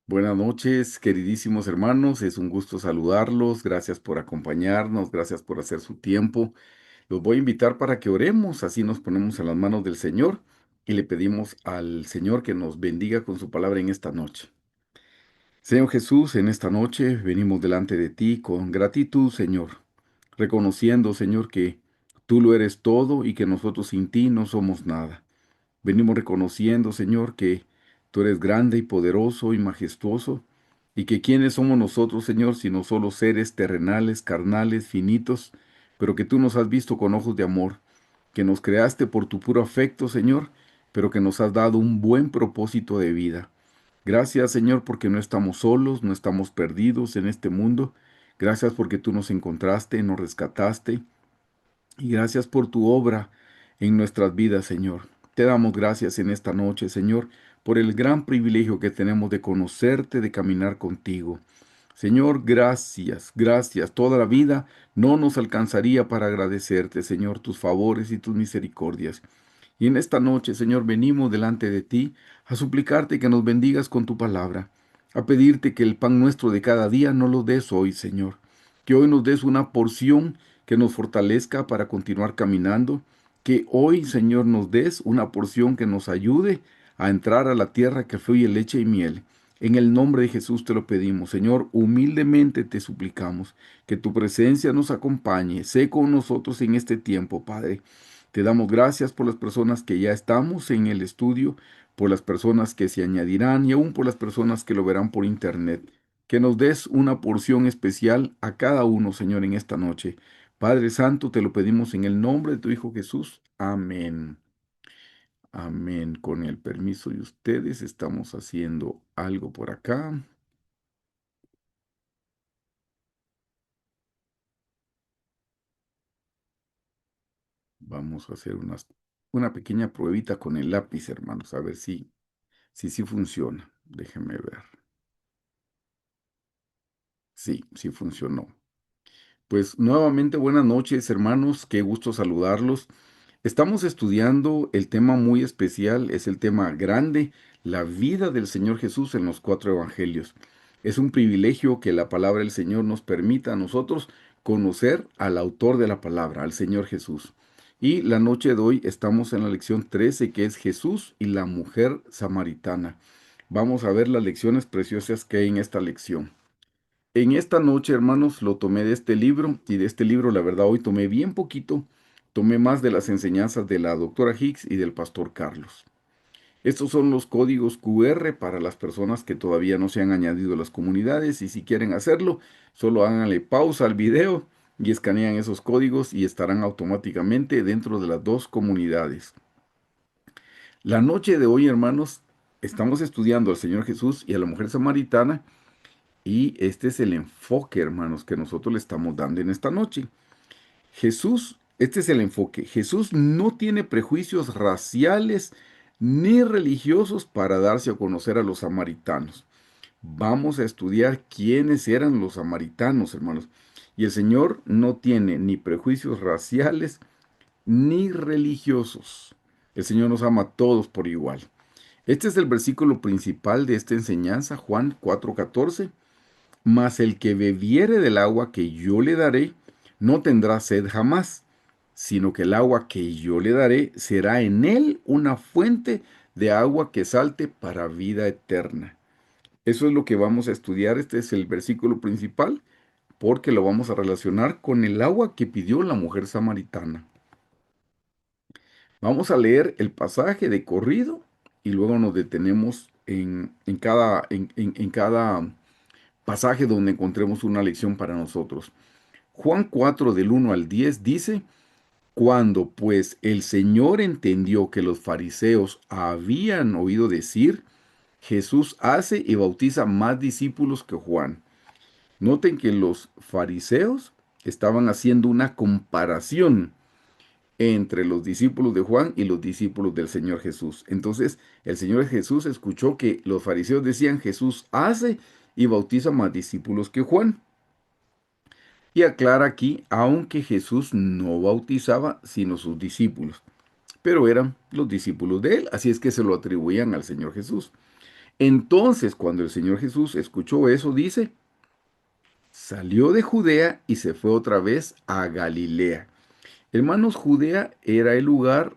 Buenas noches, queridísimos hermanos. Es un gusto saludarlos. Gracias por acompañarnos, gracias por hacer su tiempo. Los voy a invitar para que oremos, así nos ponemos en las manos del Señor y le pedimos al Señor que nos bendiga con su palabra en esta noche. Señor Jesús, en esta noche venimos delante de ti con gratitud, Señor, reconociendo, Señor, que tú lo eres todo y que nosotros sin ti no somos nada. Venimos reconociendo, Señor, que tú eres grande y poderoso y majestuoso, y que quiénes somos nosotros, Señor, sino solo seres terrenales, carnales, finitos, pero que tú nos has visto con ojos de amor, que nos creaste por tu puro afecto, Señor, pero que nos has dado un buen propósito de vida. Gracias, Señor, porque no estamos solos, no estamos perdidos en este mundo. Gracias porque tú nos encontraste, nos rescataste y gracias por tu obra en nuestras vidas, Señor. Te damos gracias en esta noche, Señor, por el gran privilegio que tenemos de conocerte, de caminar contigo. Señor, gracias, gracias. Toda la vida no nos alcanzaría para agradecerte, Señor, tus favores y tus misericordias. Y en esta noche, Señor, venimos delante de ti a suplicarte que nos bendigas con tu palabra, a pedirte que el pan nuestro de cada día no lo des hoy, Señor, que hoy nos des una porción que nos fortalezca para continuar caminando, que hoy, Señor, nos des una porción que nos ayude a entrar a la tierra que fluye leche y miel. En el nombre de Jesús te lo pedimos, Señor, humildemente te suplicamos que tu presencia nos acompañe, sé con nosotros en este tiempo, Padre. Te damos gracias por las personas que ya estamos en el estudio, por las personas que se añadirán y aún por las personas que lo verán por internet. Que nos des una porción especial a cada uno, Señor, en esta noche. Padre Santo, te lo pedimos en el nombre de tu Hijo Jesús. Amén. Amén. Con el permiso de ustedes, estamos haciendo algo por acá. Vamos a hacer una pequeña pruebita con el lápiz, hermanos, a ver si sí funciona. Déjenme ver. Sí, sí funcionó. Pues nuevamente buenas noches, hermanos, qué gusto saludarlos. Estamos estudiando el tema muy especial, es el tema grande, la vida del Señor Jesús en los cuatro evangelios. Es un privilegio que la palabra del Señor nos permita a nosotros conocer al autor de la palabra, al Señor Jesús. Y la noche de hoy estamos en la lección 13, que es Jesús y la mujer samaritana. Vamos a ver las lecciones preciosas que hay en esta lección. En esta noche, hermanos, lo tomé de este libro y de este libro, la verdad, hoy tomé bien poquito. Tomé más de las enseñanzas de la doctora Hicks y del pastor Carlos. Estos son los códigos QR para las personas que todavía no se han añadido a las comunidades y si quieren hacerlo, solo háganle pausa al video y escanean esos códigos y estarán automáticamente dentro de las dos comunidades. La noche de hoy, hermanos, estamos estudiando al Señor Jesús y a la mujer samaritana. Y este es el enfoque, hermanos, que nosotros le estamos dando en esta noche. Jesús, este es el enfoque. Jesús no tiene prejuicios raciales ni religiosos para darse a conocer a los samaritanos. Vamos a estudiar quiénes eran los samaritanos, hermanos. Y el Señor no tiene ni prejuicios raciales ni religiosos. El Señor nos ama a todos por igual. Este es el versículo principal de esta enseñanza, Juan 4:14. Mas el que bebiere del agua que yo le daré, no tendrá sed jamás, sino que el agua que yo le daré será en él una fuente de agua que salte para vida eterna. Eso es lo que vamos a estudiar. Este es el versículo principal, porque lo vamos a relacionar con el agua que pidió la mujer samaritana. Vamos a leer el pasaje de corrido y luego nos detenemos en cada pasaje donde encontremos una lección para nosotros. Juan 4 del 1 al 10 dice, cuando pues el Señor entendió que los fariseos habían oído decir, Jesús hace y bautiza más discípulos que Juan. Noten que los fariseos estaban haciendo una comparación entre los discípulos de Juan y los discípulos del Señor Jesús. Entonces, el Señor Jesús escuchó que los fariseos decían, Jesús hace y bautiza más discípulos que Juan. Y aclara aquí, aunque Jesús no bautizaba, sino sus discípulos, pero eran los discípulos de él, así es que se lo atribuían al Señor Jesús. Entonces, cuando el Señor Jesús escuchó eso, dice, salió de Judea y se fue otra vez a Galilea. Hermanos, Judea era el lugar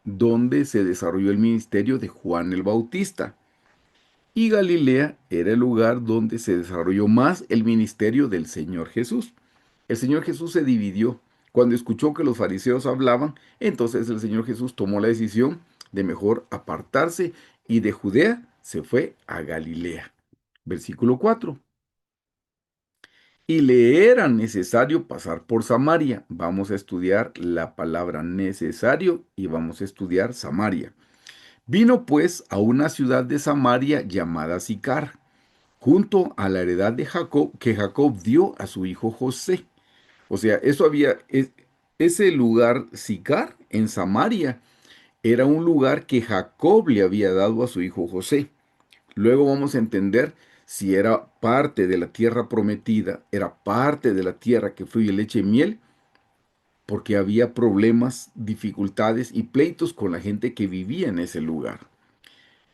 donde se desarrolló el ministerio de Juan el Bautista. Y Galilea era el lugar donde se desarrolló más el ministerio del Señor Jesús. El Señor Jesús se dividió. Cuando escuchó que los fariseos hablaban, entonces el Señor Jesús tomó la decisión de mejor apartarse y de Judea se fue a Galilea. Versículo 4. Y le era necesario pasar por Samaria. Vamos a estudiar la palabra necesario y vamos a estudiar Samaria. Vino pues a una ciudad de Samaria llamada Sicar, junto a la heredad de Jacob que Jacob dio a su hijo José. O sea, ese lugar Sicar en Samaria era un lugar que Jacob le había dado a su hijo José. Luego vamos a entender si era parte de la tierra prometida, era parte de la tierra que fluye leche y miel, porque había problemas, dificultades y pleitos con la gente que vivía en ese lugar.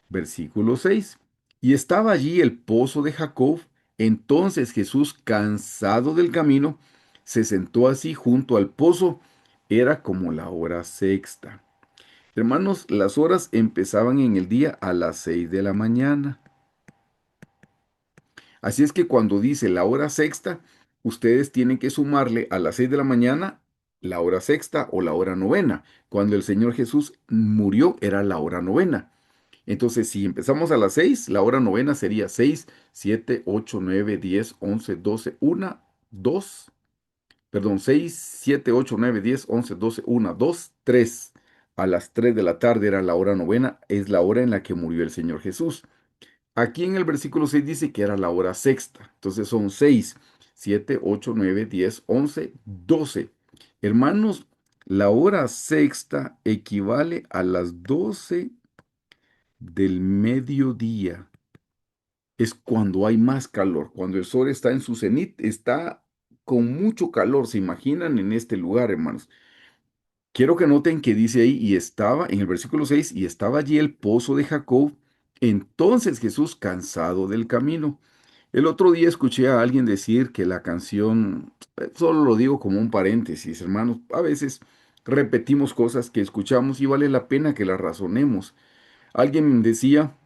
Versículo 6. Y estaba allí el pozo de Jacob. Entonces Jesús, cansado del camino, se sentó así junto al pozo. Era como la hora sexta. Hermanos, las horas empezaban en el día a las 6 de la mañana. Así es que cuando dice la hora sexta, ustedes tienen que sumarle a las 6 de la mañana la hora sexta o la hora novena. Cuando el Señor Jesús murió era la hora novena. Entonces, si empezamos a las 6, la hora novena sería 6, 7, 8, 9, 10, 11, 12, 1, 2. Perdón, 6, 7, 8, 9, 10, 11, 12, 1, 2, 3. A las 3 de la tarde era la hora novena, es la hora en la que murió el Señor Jesús. Aquí en el versículo 6 dice que era la hora sexta. Entonces son 6, 7, 8, 9, 10, 11, 12. Hermanos, la hora sexta equivale a las 12 del mediodía. Es cuando hay más calor, cuando el sol está en su cenit, está con mucho calor. ¿Se imaginan en este lugar, hermanos? Quiero que noten que dice ahí, y estaba en el versículo 6, y estaba allí el pozo de Jacob. Entonces Jesús, cansado del camino. El otro día escuché a alguien decir que la canción, solo lo digo como un paréntesis, hermanos, a veces repetimos cosas que escuchamos y vale la pena que las razonemos. Alguien decía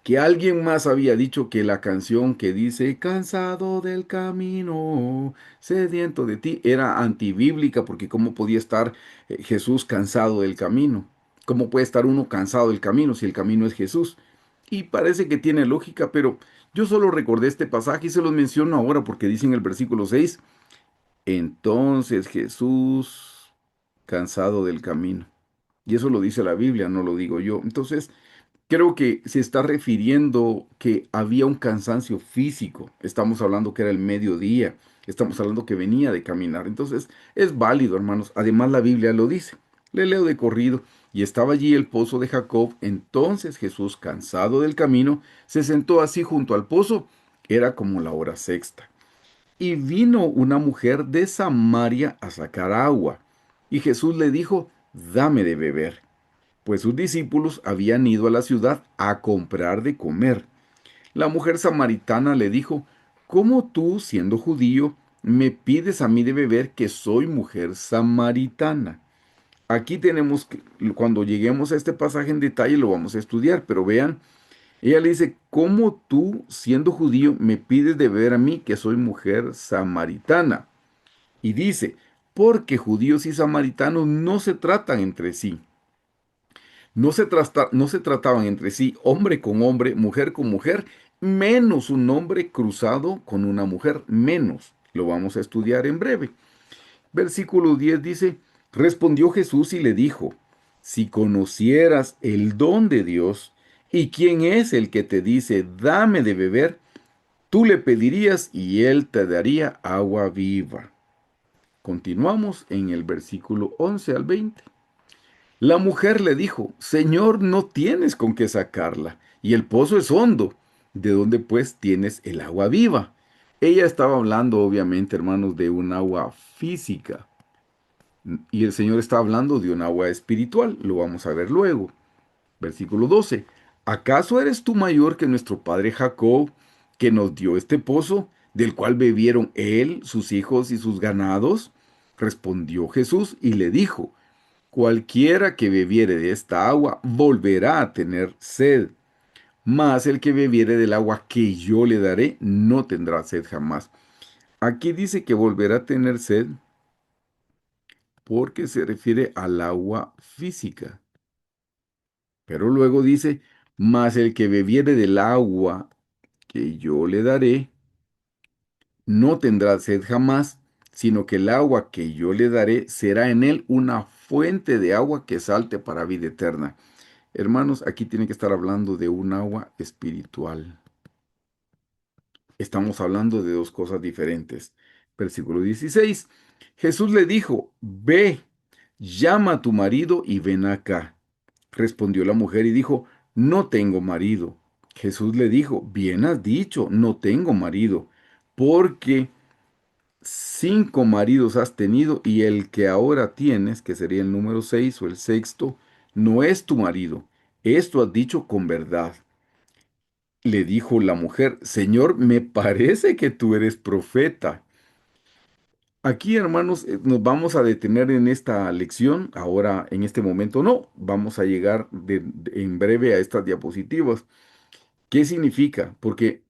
que alguien más había dicho que la canción que dice cansado del camino, sediento de ti, era antibíblica, porque cómo podía estar Jesús cansado del camino. ¿Cómo puede estar uno cansado del camino si el camino es Jesús? Y parece que tiene lógica, pero yo solo recordé este pasaje y se los menciono ahora porque dice en el versículo 6, entonces Jesús cansado del camino. Y eso lo dice la Biblia, no lo digo yo. Entonces, creo que se está refiriendo que había un cansancio físico. Estamos hablando que era el mediodía. Estamos hablando que venía de caminar. Entonces, es válido, hermanos. Además, la Biblia lo dice. Le leo de corrido. Y estaba allí el pozo de Jacob. Entonces Jesús, cansado del camino, se sentó así junto al pozo. Era como la hora sexta. Y vino una mujer de Samaria a sacar agua. Y Jesús le dijo, dame de beber, pues sus discípulos habían ido a la ciudad a comprar de comer. La mujer samaritana le dijo, ¿cómo tú, siendo judío, me pides a mí de beber que soy mujer samaritana? Aquí tenemos que, cuando lleguemos a este pasaje en detalle lo vamos a estudiar, pero vean, ella le dice, ¿cómo tú, siendo judío, me pides de beber a mí que soy mujer samaritana? Y dice, porque judíos y samaritanos no se tratan entre sí. No se trataban entre sí hombre con hombre, mujer con mujer, menos un hombre cruzado con una mujer, menos. Lo vamos a estudiar en breve. Versículo 10 dice, respondió Jesús y le dijo, si conocieras el don de Dios y quién es el que te dice, dame de beber, tú le pedirías y él te daría agua viva. Continuamos en el versículo 11 al 20. La mujer le dijo, Señor, no tienes con qué sacarla, y el pozo es hondo. ¿De dónde pues tienes el agua viva? Ella estaba hablando, obviamente, hermanos, de un agua física, y el Señor está hablando de un agua espiritual. Lo vamos a ver luego. Versículo 12. ¿Acaso eres tú mayor que nuestro padre Jacob, que nos dio este pozo, del cual bebieron él, sus hijos y sus ganados? Respondió Jesús y le dijo, cualquiera que bebiere de esta agua volverá a tener sed, mas el que bebiere del agua que yo le daré no tendrá sed jamás. Aquí dice que volverá a tener sed porque se refiere al agua física. Pero luego dice, mas el que bebiere del agua que yo le daré, no tendrá sed jamás, sino que el agua que yo le daré será en él una fuente de agua que salte para vida eterna. Hermanos, aquí tiene que estar hablando de un agua espiritual. Estamos hablando de dos cosas diferentes. Versículo 16. Jesús le dijo, ve, llama a tu marido y ven acá. Respondió la mujer y dijo, no tengo marido. Jesús le dijo, bien has dicho, no tengo marido, porque 5 maridos has tenido y el que ahora tienes, que sería el número 6 o el sexto, no es tu marido. Esto has dicho con verdad. Le dijo la mujer, Señor, me parece que tú eres profeta. Aquí, hermanos, nos vamos a detener en esta lección. Ahora, en este momento, no. Vamos a llegar en breve a estas diapositivas. ¿Qué significa? Porque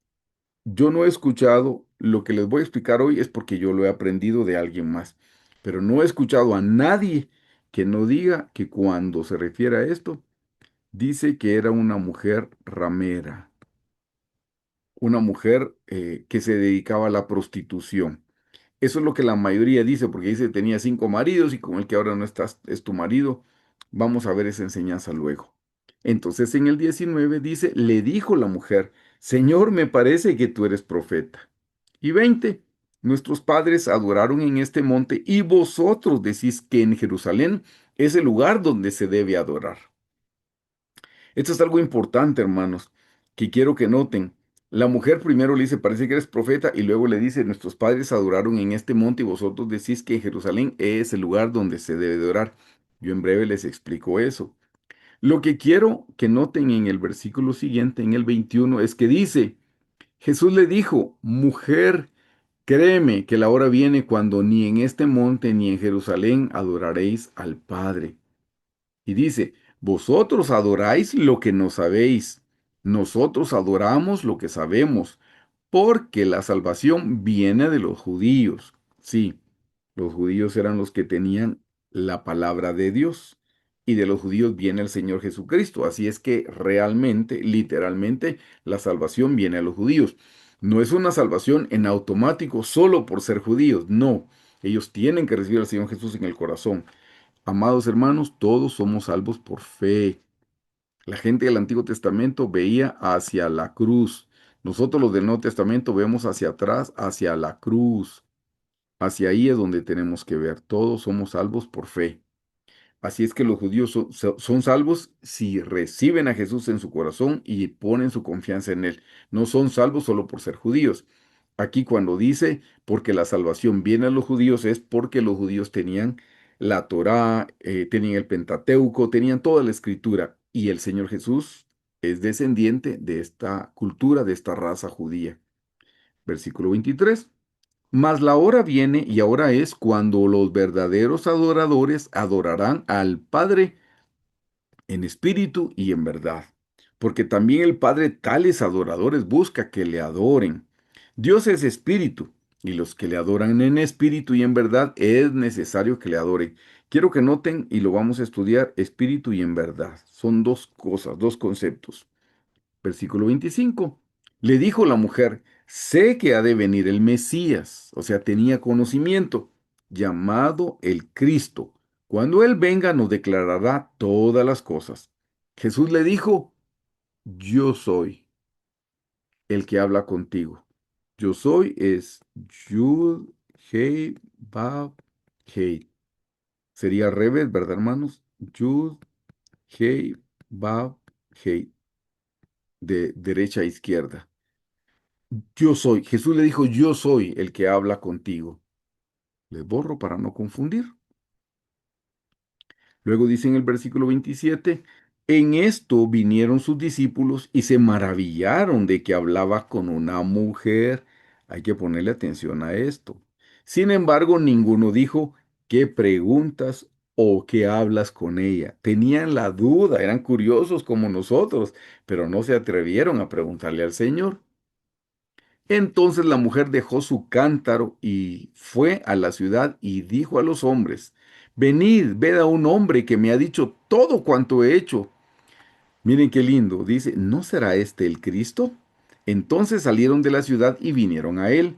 yo no he escuchado, lo que les voy a explicar hoy es porque yo lo he aprendido de alguien más. Pero no he escuchado a nadie que no diga que cuando se refiere a esto, dice que era una mujer ramera, una mujer que se dedicaba a la prostitución. Eso es lo que la mayoría dice, porque dice tenía 5 maridos y con el que ahora no estás es tu marido. Vamos a ver esa enseñanza luego. Entonces en el 19 dice, le dijo la mujer, Señor, me parece que tú eres profeta. Y 20, nuestros padres adoraron en este monte y vosotros decís que en Jerusalén es el lugar donde se debe adorar. Esto es algo importante, hermanos, que quiero que noten. La mujer primero le dice, parece que eres profeta, y luego le dice, nuestros padres adoraron en este monte y vosotros decís que en Jerusalén es el lugar donde se debe de orar. Yo en breve les explico eso. Lo que quiero que noten en el versículo siguiente, en el 21, es que dice, Jesús le dijo, mujer, créeme que la hora viene cuando ni en este monte ni en Jerusalén adoraréis al Padre. Y dice, vosotros adoráis lo que no sabéis, nosotros adoramos lo que sabemos, porque la salvación viene de los judíos. Sí, los judíos eran los que tenían la palabra de Dios, y de los judíos viene el Señor Jesucristo. Así es que realmente, literalmente, la salvación viene a los judíos. No es una salvación en automático solo por ser judíos, no. Ellos tienen que recibir al Señor Jesús en el corazón. Amados hermanos, todos somos salvos por fe. La gente del Antiguo Testamento veía hacia la cruz. Nosotros los del Nuevo Testamento vemos hacia atrás, hacia la cruz. Hacia ahí es donde tenemos que ver. Todos somos salvos por fe. Así es que los judíos son salvos si reciben a Jesús en su corazón y ponen su confianza en Él. No son salvos solo por ser judíos. Aquí cuando dice, porque la salvación viene a los judíos, es porque los judíos tenían la Torá, tenían el Pentateuco, tenían toda la escritura. Y el Señor Jesús es descendiente de esta cultura, de esta raza judía. Versículo 23. Mas la hora viene y ahora es cuando los verdaderos adoradores adorarán al Padre en espíritu y en verdad. Porque también el Padre tales adoradores busca que le adoren. Dios es espíritu, y los que le adoran en espíritu y en verdad es necesario que le adoren. Quiero que noten, y lo vamos a estudiar, espíritu y en verdad. Son dos cosas, dos conceptos. Versículo 25. Le dijo la mujer, sé que ha de venir el Mesías, o sea, tenía conocimiento, llamado el Cristo. Cuando Él venga nos declarará todas las cosas. Jesús le dijo, yo soy el que habla contigo. Yo soy es Yud, Hei, Bab, Hei. Sería al revés, ¿verdad, hermanos? Yud, Hei, Bab, Hei. De derecha a izquierda. Yo soy. Jesús le dijo, yo soy el que habla contigo. Les borro para no confundir. Luego dice en el versículo 27, En esto vinieron sus discípulos y se maravillaron de que hablaba con una mujer. Hay que ponerle atención a esto. Sin embargo, ninguno dijo, ¿qué preguntas o qué hablas con ella? Tenían la duda, eran curiosos como nosotros, pero no se atrevieron a preguntarle al Señor. Entonces la mujer dejó su cántaro y fue a la ciudad y dijo a los hombres, venid, ved a un hombre que me ha dicho todo cuanto he hecho. Miren qué lindo, dice, ¿no será este el Cristo? Entonces salieron de la ciudad y vinieron a él.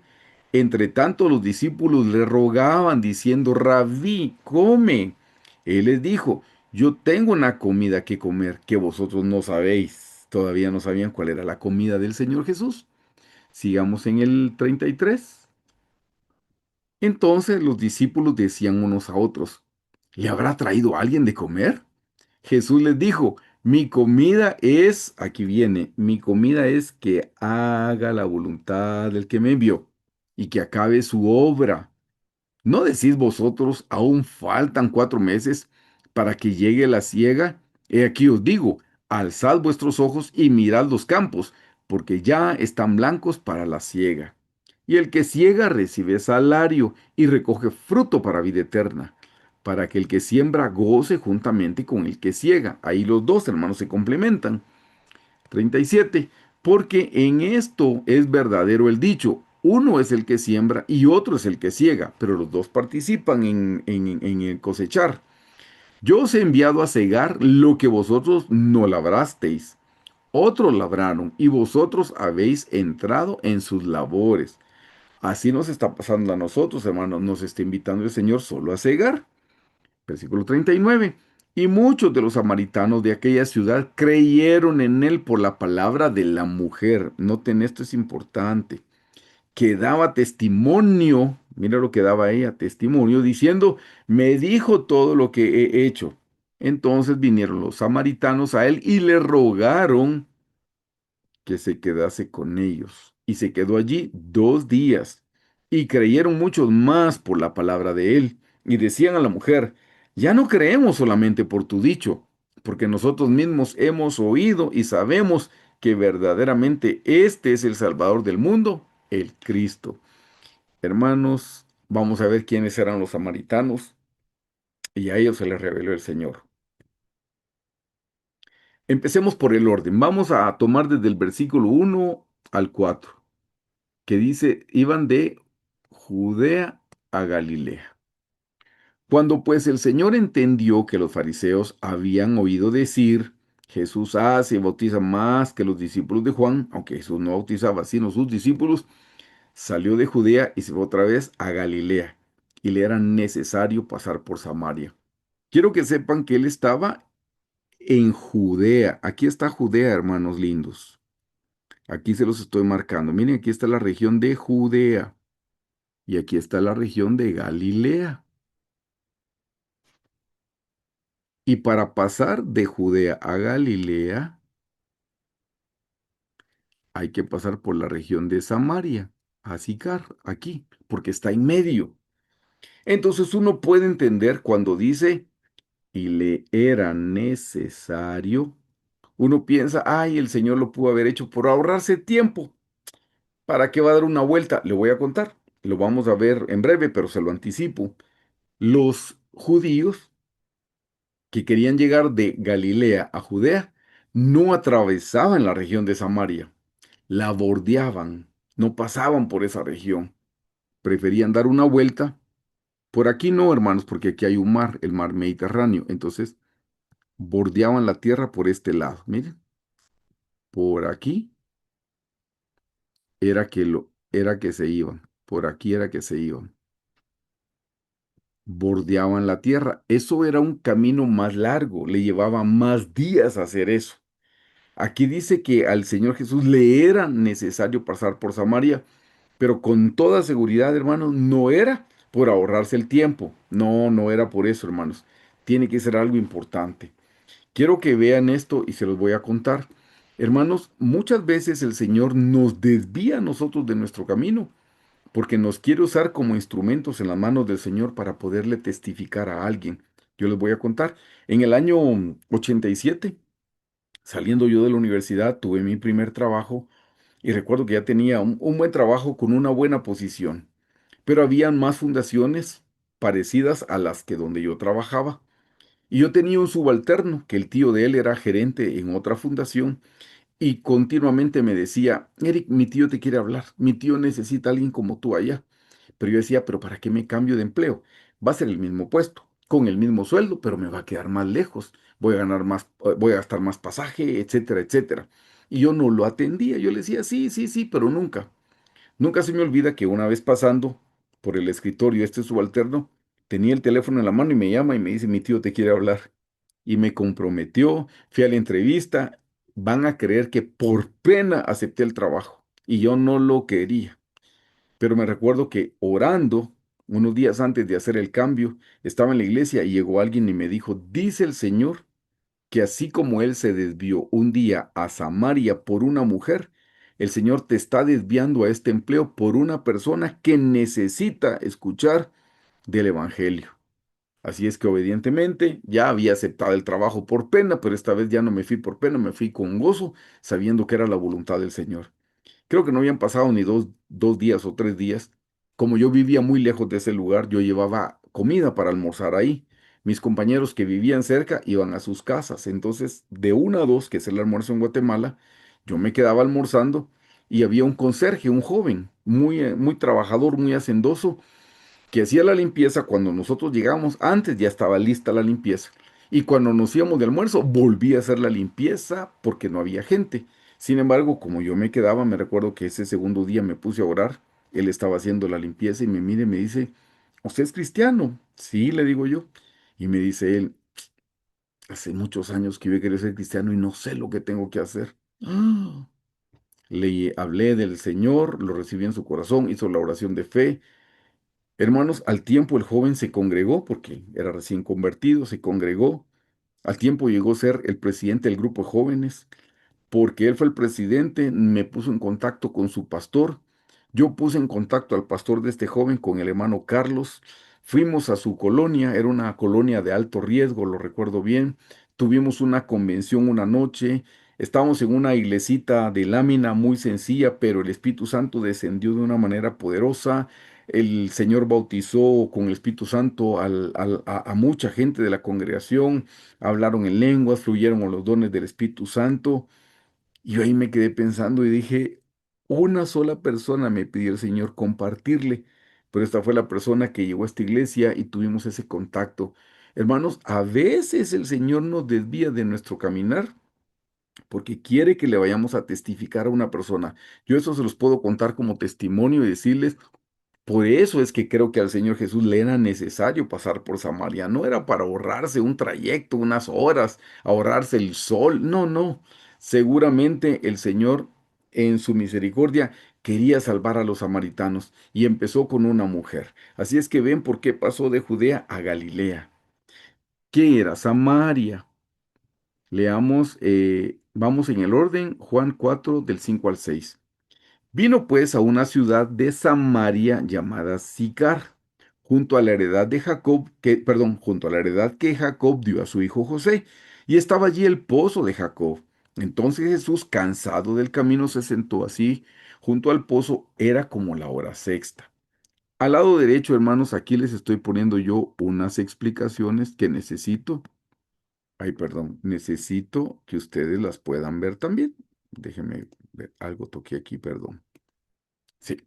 Entre tanto los discípulos le rogaban diciendo, Rabí, come. Él les dijo, yo tengo una comida que comer que vosotros no sabéis. Todavía no sabían cuál era la comida del Señor Jesús. Sigamos en el 33. Entonces los discípulos decían unos a otros, ¿le habrá traído alguien de comer? Jesús les dijo, mi comida es, aquí viene, mi comida es que haga la voluntad del que me envió y que acabe su obra. ¿No decís vosotros, aún faltan 4 meses para que llegue la siega? He aquí os digo, alzad vuestros ojos y mirad los campos, porque ya están blancos para la siega. Y el que siega recibe salario y recoge fruto para vida eterna, para que el que siembra goce juntamente con el que siega. Ahí los dos hermanos se complementan. 37. Porque en esto es verdadero el dicho, uno es el que siembra y otro es el que ciega, pero los dos participan en el cosechar. Yo os he enviado a cegar lo que vosotros no labrasteis. Otros labraron y vosotros habéis entrado en sus labores. Así nos está pasando a nosotros, hermanos. Nos está invitando el Señor solo a cegar. Versículo 39. Y muchos de los samaritanos de aquella ciudad creyeron en él por la palabra de la mujer. Noten, esto es importante. Que daba testimonio, mira lo que daba ella, testimonio, diciendo, me dijo todo lo que he hecho. Entonces vinieron los samaritanos a él y le rogaron que se quedase con ellos. Y se quedó allí 2 días. Y creyeron muchos más por la palabra de él. Y decían a la mujer, ya no creemos solamente por tu dicho, porque nosotros mismos hemos oído y sabemos que verdaderamente este es el Salvador del mundo, el Cristo. Hermanos, vamos a ver quiénes eran los samaritanos, y a ellos se les reveló el Señor. Empecemos por el orden. Vamos a tomar desde el versículo 1 al 4, que dice, iban de Judea a Galilea. Cuando pues el Señor entendió que los fariseos habían oído decir, Jesús hace y bautiza más que los discípulos de Juan, aunque Jesús no bautizaba sino sus discípulos, salió de Judea y se fue otra vez a Galilea, y le era necesario pasar por Samaria. Quiero que sepan que él estaba en Judea. Aquí está Judea, hermanos lindos. Aquí se los estoy marcando. Miren, aquí está la región de Judea. Y aquí está la región de Galilea. Y para pasar de Judea a Galilea, hay que pasar por la región de Samaria, a Sicar, aquí, porque está en medio. Entonces uno puede entender cuando dice, y le era necesario, uno piensa, ay, el Señor lo pudo haber hecho por ahorrarse tiempo. ¿Para qué va a dar una vuelta? Le voy a contar. Lo vamos a ver en breve, pero se lo anticipo. Los judíos que querían llegar de Galilea a Judea no atravesaban la región de Samaria, la bordeaban, no pasaban por esa región. Preferían dar una vuelta. Por aquí no, hermanos, porque aquí hay un mar, el mar Mediterráneo. Entonces, bordeaban la tierra por este lado. Miren, por aquí era que se iban. Por aquí era que se iban. Bordeaban la tierra. Eso era un camino más largo, le llevaba más días hacer eso. Aquí dice que al Señor Jesús le era necesario pasar por Samaria, pero con toda seguridad, hermanos, no era por ahorrarse el tiempo. No, no era por eso, hermanos. Tiene que ser algo importante. Quiero que vean esto y se los voy a contar. Hermanos, muchas veces el Señor nos desvía a nosotros de nuestro camino porque nos quiere usar como instrumentos en las manos del Señor para poderle testificar a alguien. Yo les voy a contar. En el año 87 Saliendo yo de la universidad, tuve mi primer trabajo y recuerdo que ya tenía un buen trabajo con una buena posición, pero habían más fundaciones parecidas a las que donde yo trabajaba. Y yo tenía un subalterno, que el tío de él era gerente en otra fundación, y continuamente me decía, Eric, mi tío te quiere hablar, mi tío necesita a alguien como tú allá. Pero yo decía, pero ¿para qué me cambio de empleo? Va a ser el mismo puesto, con el mismo sueldo, pero me va a quedar más lejos, voy a ganar más, voy a gastar más pasaje, etcétera, etcétera. Y yo no lo atendía, yo le decía, sí, sí, sí, pero nunca. Nunca se me olvida que una vez pasando por el escritorio este subalterno, tenía el teléfono en la mano y me llama y me dice, mi tío te quiere hablar. Y me comprometió, fui a la entrevista, van a creer que por pena acepté el trabajo. Y yo no lo quería. Pero me recuerdo que orando, unos días antes de hacer el cambio, estaba en la iglesia y llegó alguien y me dijo, dice el Señor que así como él se desvió un día a Samaria por una mujer, el Señor te está desviando a este empleo por una persona que necesita escuchar del Evangelio. Así es que obedientemente ya había aceptado el trabajo por pena, pero esta vez ya no me fui por pena, me fui con gozo, sabiendo que era la voluntad del Señor. Creo que no habían pasado ni dos días o 3 días. Como yo vivía muy lejos de ese lugar, yo llevaba comida para almorzar ahí. Mis compañeros que vivían cerca iban a sus casas. Entonces, de 1 a 2, que es el almuerzo en Guatemala, yo me quedaba almorzando y había un conserje, un joven, muy trabajador, muy hacendoso, que hacía la limpieza cuando nosotros llegábamos. Antes ya estaba lista la limpieza. Y cuando nos íbamos de almuerzo, volvía a hacer la limpieza porque no había gente. Sin embargo, como yo me quedaba, me recuerdo que ese segundo día me puse a orar. Él estaba haciendo la limpieza y me mira y me dice, ¿usted es cristiano? Sí, le digo yo. Y me dice él, hace muchos años que yo quería ser cristiano y no sé lo que tengo que hacer. Ah. Le hablé del Señor, lo recibí en su corazón, hizo la oración de fe. Hermanos, al tiempo el joven se congregó, porque era recién convertido, se congregó. Al tiempo llegó a ser el presidente del grupo de jóvenes, porque él fue el presidente, me puso en contacto con su pastor. Yo puse en contacto al pastor de este joven con el hermano Carlos. Fuimos a su colonia, era una colonia de alto riesgo, lo recuerdo bien. Tuvimos una convención una noche. Estábamos en una iglesita de lámina muy sencilla, pero el Espíritu Santo descendió de una manera poderosa. El Señor bautizó con el Espíritu Santo a mucha gente de la congregación. Hablaron en lenguas, fluyeron los dones del Espíritu Santo. Y yo ahí me quedé pensando y dije, una sola persona me pidió el Señor compartirle, pero esta fue la persona que llegó a esta iglesia y tuvimos ese contacto. Hermanos, a veces el Señor nos desvía de nuestro caminar porque quiere que le vayamos a testificar a una persona. Yo eso se los puedo contar como testimonio y decirles, por eso es que creo que al Señor Jesús le era necesario pasar por Samaria. No era para ahorrarse un trayecto, unas horas, ahorrarse el sol. No, no. Seguramente el Señor, en su misericordia, quería salvar a los samaritanos y empezó con una mujer. Así es que ven por qué pasó de Judea a Galilea. ¿Qué era? Samaria. Leamos, vamos en el orden, Juan 4 del 5 al 6. Vino pues a una ciudad de Samaria llamada Sicar, junto a la heredad de Jacob, junto a la heredad que Jacob dio a su hijo José, y estaba allí el pozo de Jacob. Entonces Jesús, cansado del camino, se sentó así, junto al pozo, era como la hora sexta. Al lado derecho, hermanos, aquí les estoy poniendo yo unas explicaciones que necesito. Ay, perdón, necesito que ustedes las puedan ver también. Déjenme ver, algo toqué aquí, perdón. Sí.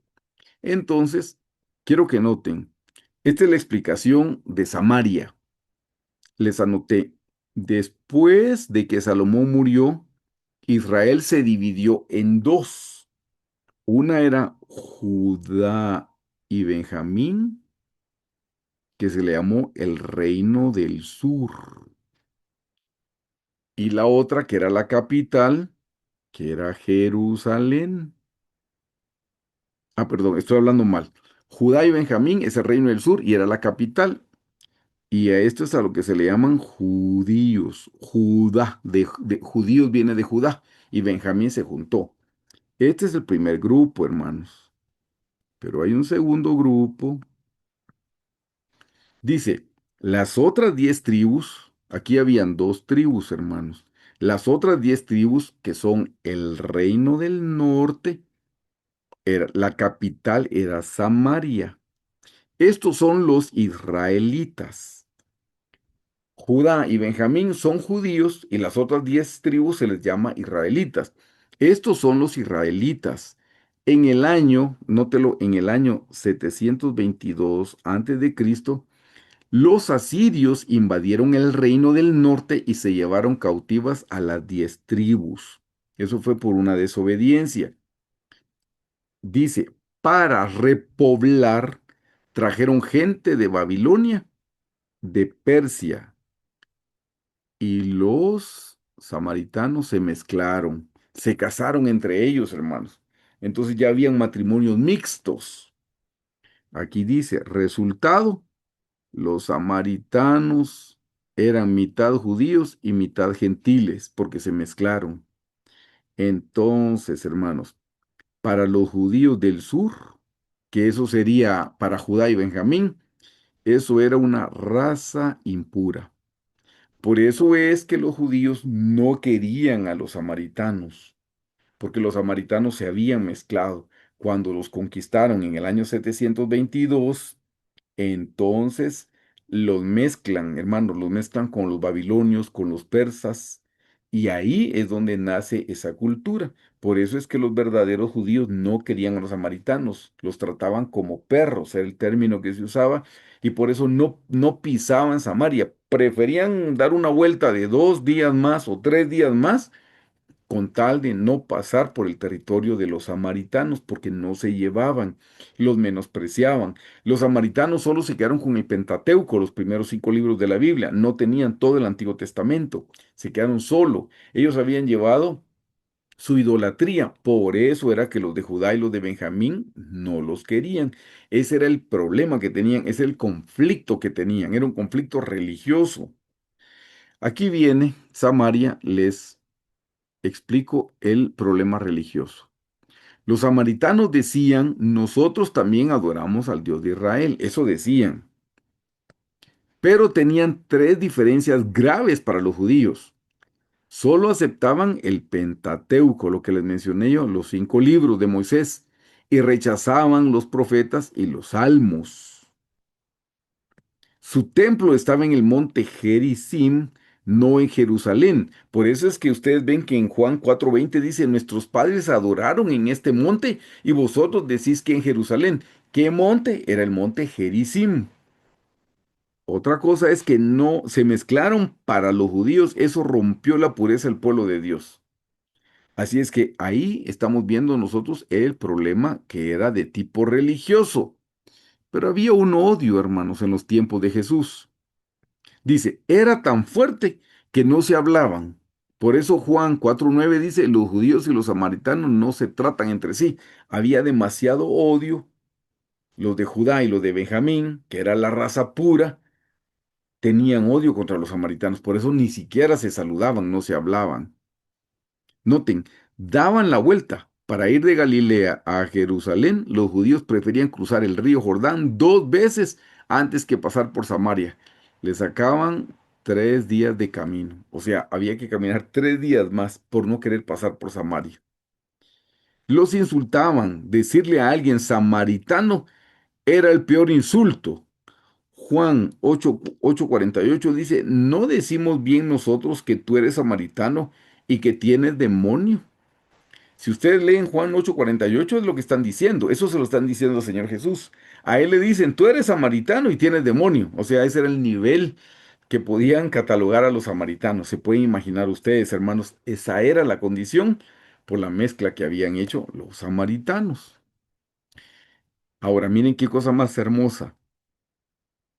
Entonces, quiero que noten, esta es la explicación de Samaria. Les anoté, después de que Salomón murió, Israel se dividió en dos. Una era Judá y Benjamín, que se le llamó el reino del sur. Y la otra, que era la capital, que era Jerusalén. Ah, perdón, estoy hablando mal. Judá y Benjamín es el reino del sur y era la capital. Y a esto es a lo que se le llaman judíos. Judá, de judíos viene de Judá y Benjamín se juntó. Este es el primer grupo, hermanos. Pero hay un segundo grupo. Dice, las otras 10 tribus, aquí habían dos tribus, hermanos. Las otras 10 tribus, que son el reino del norte, la capital era Samaria. Estos son los israelitas. Judá y Benjamín son judíos y las otras 10 tribus se les llama israelitas. Estos son los israelitas. En el año, nótelo, en el año 722 a.C., los asirios invadieron el reino del norte y se llevaron cautivas a las 10 tribus. Eso fue por una desobediencia. Dice, para repoblar, trajeron gente de Babilonia, de Persia, y los samaritanos se mezclaron, se casaron entre ellos, hermanos. Entonces ya habían matrimonios mixtos. Aquí dice, resultado, los samaritanos eran mitad judíos y mitad gentiles, porque se mezclaron. Entonces, hermanos, para los judíos del sur, que eso sería para Judá y Benjamín, eso era una raza impura. Por eso es que los judíos no querían a los samaritanos, porque los samaritanos se habían mezclado. Cuando los conquistaron en el año 722, entonces los mezclan, hermanos, los mezclan con los babilonios, con los persas, y ahí es donde nace esa cultura. Por eso es que los verdaderos judíos no querían a los samaritanos, los trataban como perros, era el término que se usaba, y por eso no pisaban Samaria. Preferían dar una vuelta de 2 días más o 3 días más con tal de no pasar por el territorio de los samaritanos, porque no se llevaban, los menospreciaban. Los samaritanos solo se quedaron con el Pentateuco, los primeros 5 libros de la Biblia, no tenían todo el Antiguo Testamento, se quedaron solo. Ellos habían llevado su idolatría, por eso era que los de Judá y los de Benjamín no los querían. Ese era el problema que tenían, ese era el conflicto que tenían, era un conflicto religioso. Aquí viene Samaria, les explico el problema religioso. Los samaritanos decían, nosotros también adoramos al Dios de Israel, eso decían, pero tenían 3 diferencias graves para los judíos. Solo aceptaban el Pentateuco, lo que les mencioné yo, los 5 libros de Moisés, y rechazaban los profetas y los salmos. Su templo estaba en el monte Gerizim, no en Jerusalén. Por eso es que ustedes ven que en Juan 4:20 dice, nuestros padres adoraron en este monte y vosotros decís que en Jerusalén. ¿Qué monte? Era el monte Gerizim. Otra cosa es que no se mezclaron para los judíos, eso rompió la pureza del pueblo de Dios. Así es que ahí estamos viendo nosotros el problema que era de tipo religioso. Pero había un odio, hermanos, en los tiempos de Jesús. Dice, era tan fuerte que no se hablaban. Por eso Juan 4:9 dice, los judíos y los samaritanos no se tratan entre sí. Había demasiado odio. Los de Judá y los de Benjamín, que era la raza pura, tenían odio contra los samaritanos. Por eso ni siquiera se saludaban, no se hablaban. Noten, daban la vuelta. Para ir de Galilea a Jerusalén, los judíos preferían cruzar el río Jordán 2 veces antes que pasar por Samaria. Les sacaban 3 días de camino. O sea, había que caminar 3 días más por no querer pasar por Samaria. Los insultaban. Decirle a alguien samaritano era el peor insulto. Juan 8:48 dice, ¿no decimos bien nosotros que tú eres samaritano y que tienes demonio? Si ustedes leen Juan 8:48 es lo que están diciendo, eso se lo están diciendo al Señor Jesús. A él le dicen, tú eres samaritano y tienes demonio. O sea, ese era el nivel que podían catalogar a los samaritanos. Se pueden imaginar ustedes, hermanos, esa era la condición por la mezcla que habían hecho los samaritanos. Ahora, miren qué cosa más hermosa.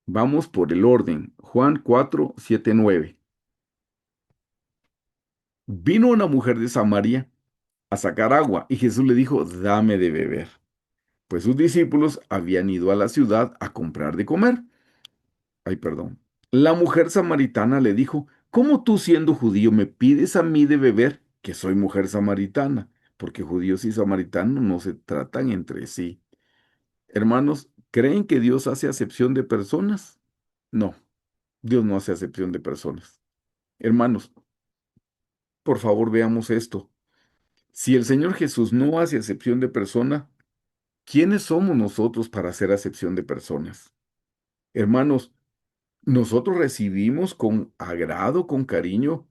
Vamos por el orden. Juan 4:7-9. Vino una mujer de Samaria a sacar agua y Jesús le dijo, dame de beber. Pues sus discípulos habían ido a la ciudad a comprar de comer. Ay, perdón. La mujer samaritana le dijo, ¿cómo tú siendo judío me pides a mí de beber, que soy mujer samaritana? Porque judíos y samaritanos no se tratan entre sí. Hermanos, ¿creen que Dios hace acepción de personas? No, Dios no hace acepción de personas. Hermanos, por favor, veamos esto. Si el Señor Jesús no hace acepción de persona, ¿quiénes somos nosotros para hacer acepción de personas? Hermanos, nosotros recibimos con agrado, con cariño,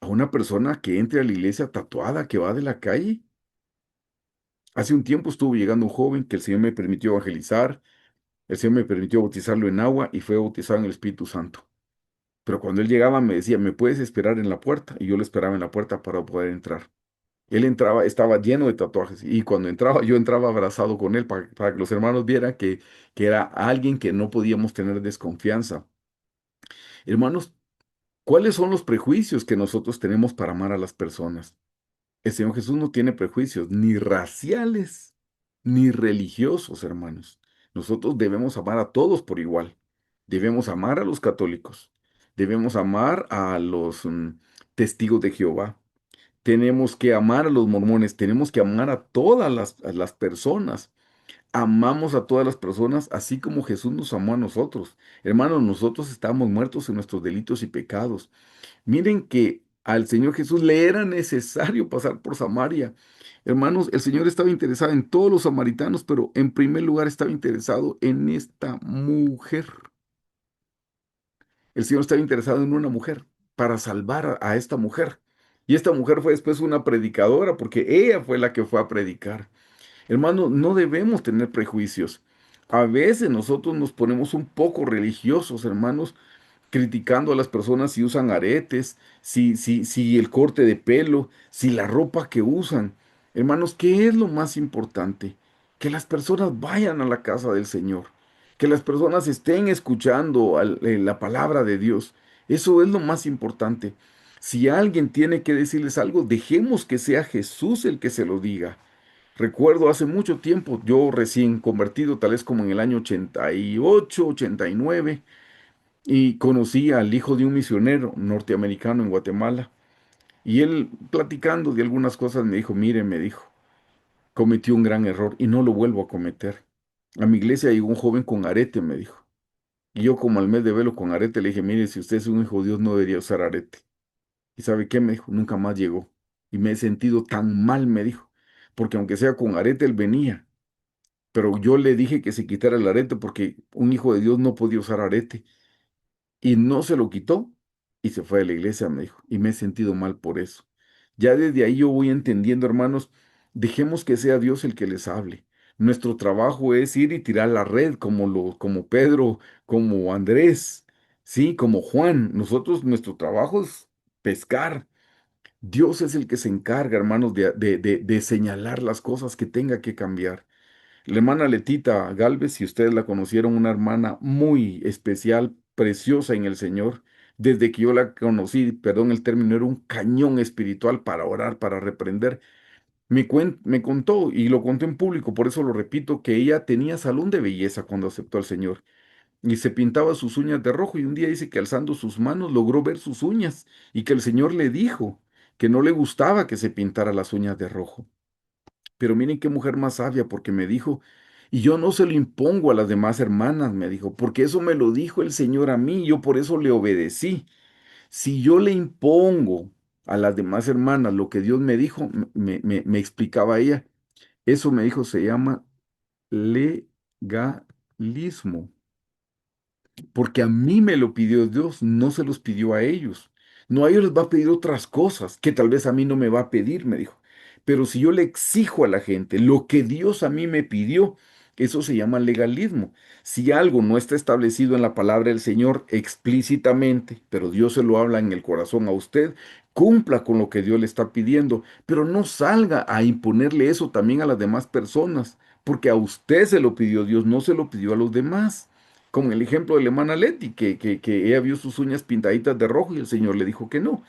a una persona que entre a la iglesia tatuada, que va de la calle. Hace un tiempo estuvo llegando un joven que el Señor me permitió evangelizar, el Señor me permitió bautizarlo en agua y fue bautizado en el Espíritu Santo. Pero cuando él llegaba me decía, ¿me puedes esperar en la puerta? Y yo lo esperaba en la puerta para poder entrar. Él entraba, estaba lleno de tatuajes y cuando entraba, yo entraba abrazado con él para que los hermanos vieran que era alguien que no podíamos tener desconfianza. Hermanos, ¿cuáles son los prejuicios que nosotros tenemos para amar a las personas? El Señor Jesús no tiene prejuicios, ni raciales, ni religiosos, hermanos. Nosotros debemos amar a todos por igual. Debemos amar a los católicos. Debemos amar a los testigos de Jehová. Tenemos que amar a los mormones. Tenemos que amar a las personas. Amamos a todas las personas así como Jesús nos amó a nosotros. Hermanos, nosotros estábamos muertos en nuestros delitos y pecados. Miren que al Señor Jesús le era necesario pasar por Samaria. Hermanos, el Señor estaba interesado en todos los samaritanos, pero en primer lugar estaba interesado en esta mujer. El Señor estaba interesado en una mujer para salvar a esta mujer. Y esta mujer fue después una predicadora, porque ella fue la que fue a predicar. Hermanos, no debemos tener prejuicios. A veces nosotros nos ponemos un poco religiosos, hermanos, criticando a las personas si usan aretes, si el corte de pelo, si la ropa que usan. Hermanos, ¿qué es lo más importante? Que las personas vayan a la casa del Señor, que las personas estén escuchando la palabra de Dios. Eso es lo más importante. Si alguien tiene que decirles algo, dejemos que sea Jesús el que se lo diga. Recuerdo hace mucho tiempo, yo recién convertido, tal vez como en el año 88, 89, y conocí al hijo de un misionero norteamericano en Guatemala. Y él, platicando de algunas cosas, me dijo, mire, me dijo, cometí un gran error y no lo vuelvo a cometer. A mi iglesia llegó un joven con arete, me dijo. Y yo como al mes de velo con arete le dije, mire, si usted es un hijo de Dios no debería usar arete. ¿Y sabe qué? Me dijo, nunca más llegó. Y me he sentido tan mal, me dijo, porque aunque sea con arete, él venía. Pero yo le dije que se quitara el arete porque un hijo de Dios no podía usar arete. Y no se lo quitó y se fue de la iglesia, me dijo, y me he sentido mal por eso. Ya desde ahí yo voy entendiendo, hermanos, dejemos que sea Dios el que les hable. Nuestro trabajo es ir y tirar la red como Pedro, como Andrés, sí, como Juan. Nosotros, nuestro trabajo es pescar. Dios es el que se encarga, hermanos, de señalar las cosas que tenga que cambiar. La hermana Letita Galvez, si ustedes la conocieron, una hermana muy especial, preciosa en el Señor. Desde que yo la conocí, perdón el término, era un cañón espiritual para orar, para reprender. Me contó, y lo contó en público, por eso lo repito, que ella tenía salón de belleza cuando aceptó al Señor. Y se pintaba sus uñas de rojo, y un día dice que alzando sus manos logró ver sus uñas, y que el Señor le dijo que no le gustaba que se pintara las uñas de rojo. Pero miren qué mujer más sabia, porque me dijo, y yo no se lo impongo a las demás hermanas, me dijo, porque eso me lo dijo el Señor a mí, yo por eso le obedecí. Si yo le impongo a las demás hermanas lo que Dios me dijo, me explicaba ella, eso me dijo, se llama legalismo. Porque a mí me lo pidió Dios, no se los pidió a ellos. No, a ellos les va a pedir otras cosas que tal vez a mí no me va a pedir, me dijo. Pero si yo le exijo a la gente lo que Dios a mí me pidió, eso se llama legalismo. Si algo no está establecido en la palabra del Señor explícitamente, pero Dios se lo habla en el corazón a usted, cumpla con lo que Dios le está pidiendo, pero no salga a imponerle eso también a las demás personas, porque a usted se lo pidió Dios, no se lo pidió a los demás. Como el ejemplo de la hermana Leti, que ella vio sus uñas pintaditas de rojo y el Señor le dijo que no.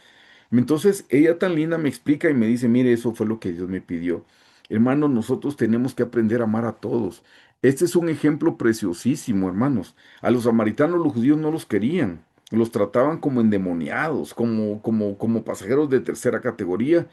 Entonces, ella tan linda me explica y me dice, mire, eso fue lo que Dios me pidió. Hermanos, nosotros tenemos que aprender a amar a todos. Este es un ejemplo preciosísimo, hermanos. A los samaritanos los judíos no los querían. Los trataban como endemoniados, como pasajeros de tercera categoría.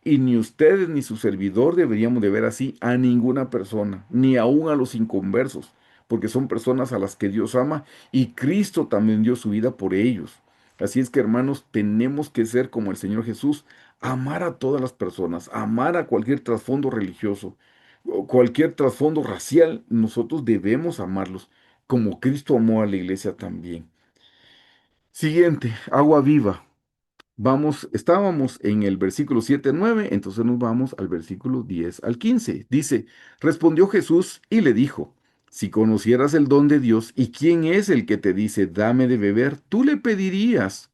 Y ni ustedes ni su servidor deberíamos de ver así a ninguna persona, ni aun a los inconversos, porque son personas a las que Dios ama y Cristo también dio su vida por ellos. Así es que, hermanos, tenemos que ser como el Señor Jesús, amar a todas las personas, amar a cualquier trasfondo religioso, o cualquier trasfondo racial. Nosotros debemos amarlos, como Cristo amó a la iglesia también. Siguiente, agua viva. Vamos, estábamos en el versículo 7 al 9, entonces nos vamos al versículo 10 al 15. Dice, respondió Jesús y le dijo, si conocieras el don de Dios y quién es el que te dice, dame de beber, tú le pedirías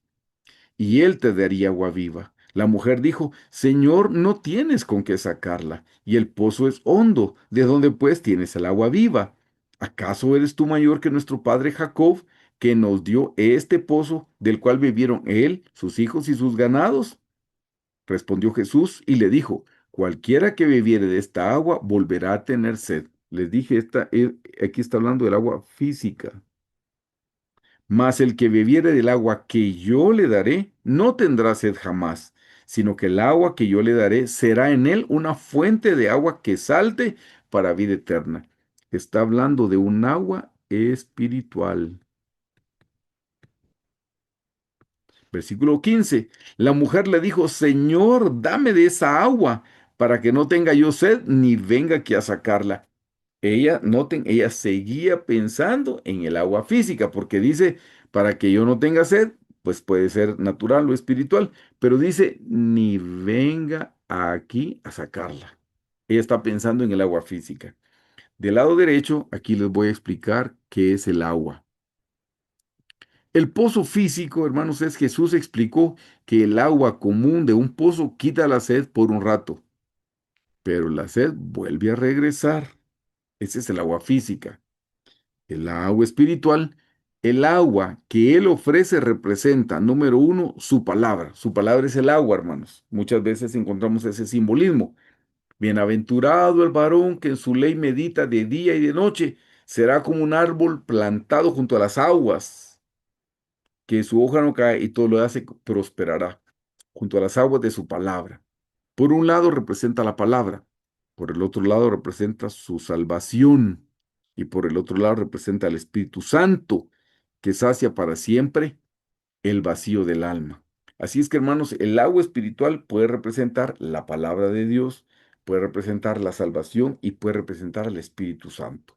y él te daría agua viva. La mujer dijo, Señor, no tienes con qué sacarla, y el pozo es hondo, ¿de dónde pues tienes el agua viva? ¿Acaso eres tú mayor que nuestro padre Jacob, que nos dio este pozo, del cual bebieron él, sus hijos y sus ganados? Respondió Jesús y le dijo, cualquiera que bebiere de esta agua volverá a tener sed. Les dije, aquí está hablando del agua física. Mas el que bebiere del agua que yo le daré, no tendrá sed jamás, sino que el agua que yo le daré será en él una fuente de agua que salte para vida eterna. Está hablando de un agua espiritual. Versículo 15. La mujer le dijo, Señor, dame de esa agua, para que no tenga yo sed, ni venga aquí a sacarla. Ella, noten, ella seguía pensando en el agua física, porque dice, para que yo no tenga sed, pues puede ser natural o espiritual, pero dice, ni venga aquí a sacarla. Ella está pensando en el agua física. Del lado derecho, aquí les voy a explicar qué es el agua. El pozo físico, hermanos, es Jesús explicó que el agua común de un pozo quita la sed por un rato, pero la sed vuelve a regresar. Ese es el agua física. El agua espiritual, el agua que Él ofrece representa, número uno, su palabra. Su palabra es el agua, hermanos. Muchas veces encontramos ese simbolismo. Bienaventurado el varón que en su ley medita de día y de noche, será como un árbol plantado junto a las aguas, que su hoja no cae y todo lo hace prosperará, junto a las aguas de su palabra. Por un lado representa la palabra, por el otro lado representa su salvación y por el otro lado representa el Espíritu Santo que sacia para siempre el vacío del alma. Así es que, hermanos, el agua espiritual puede representar la palabra de Dios, puede representar la salvación y puede representar al Espíritu Santo.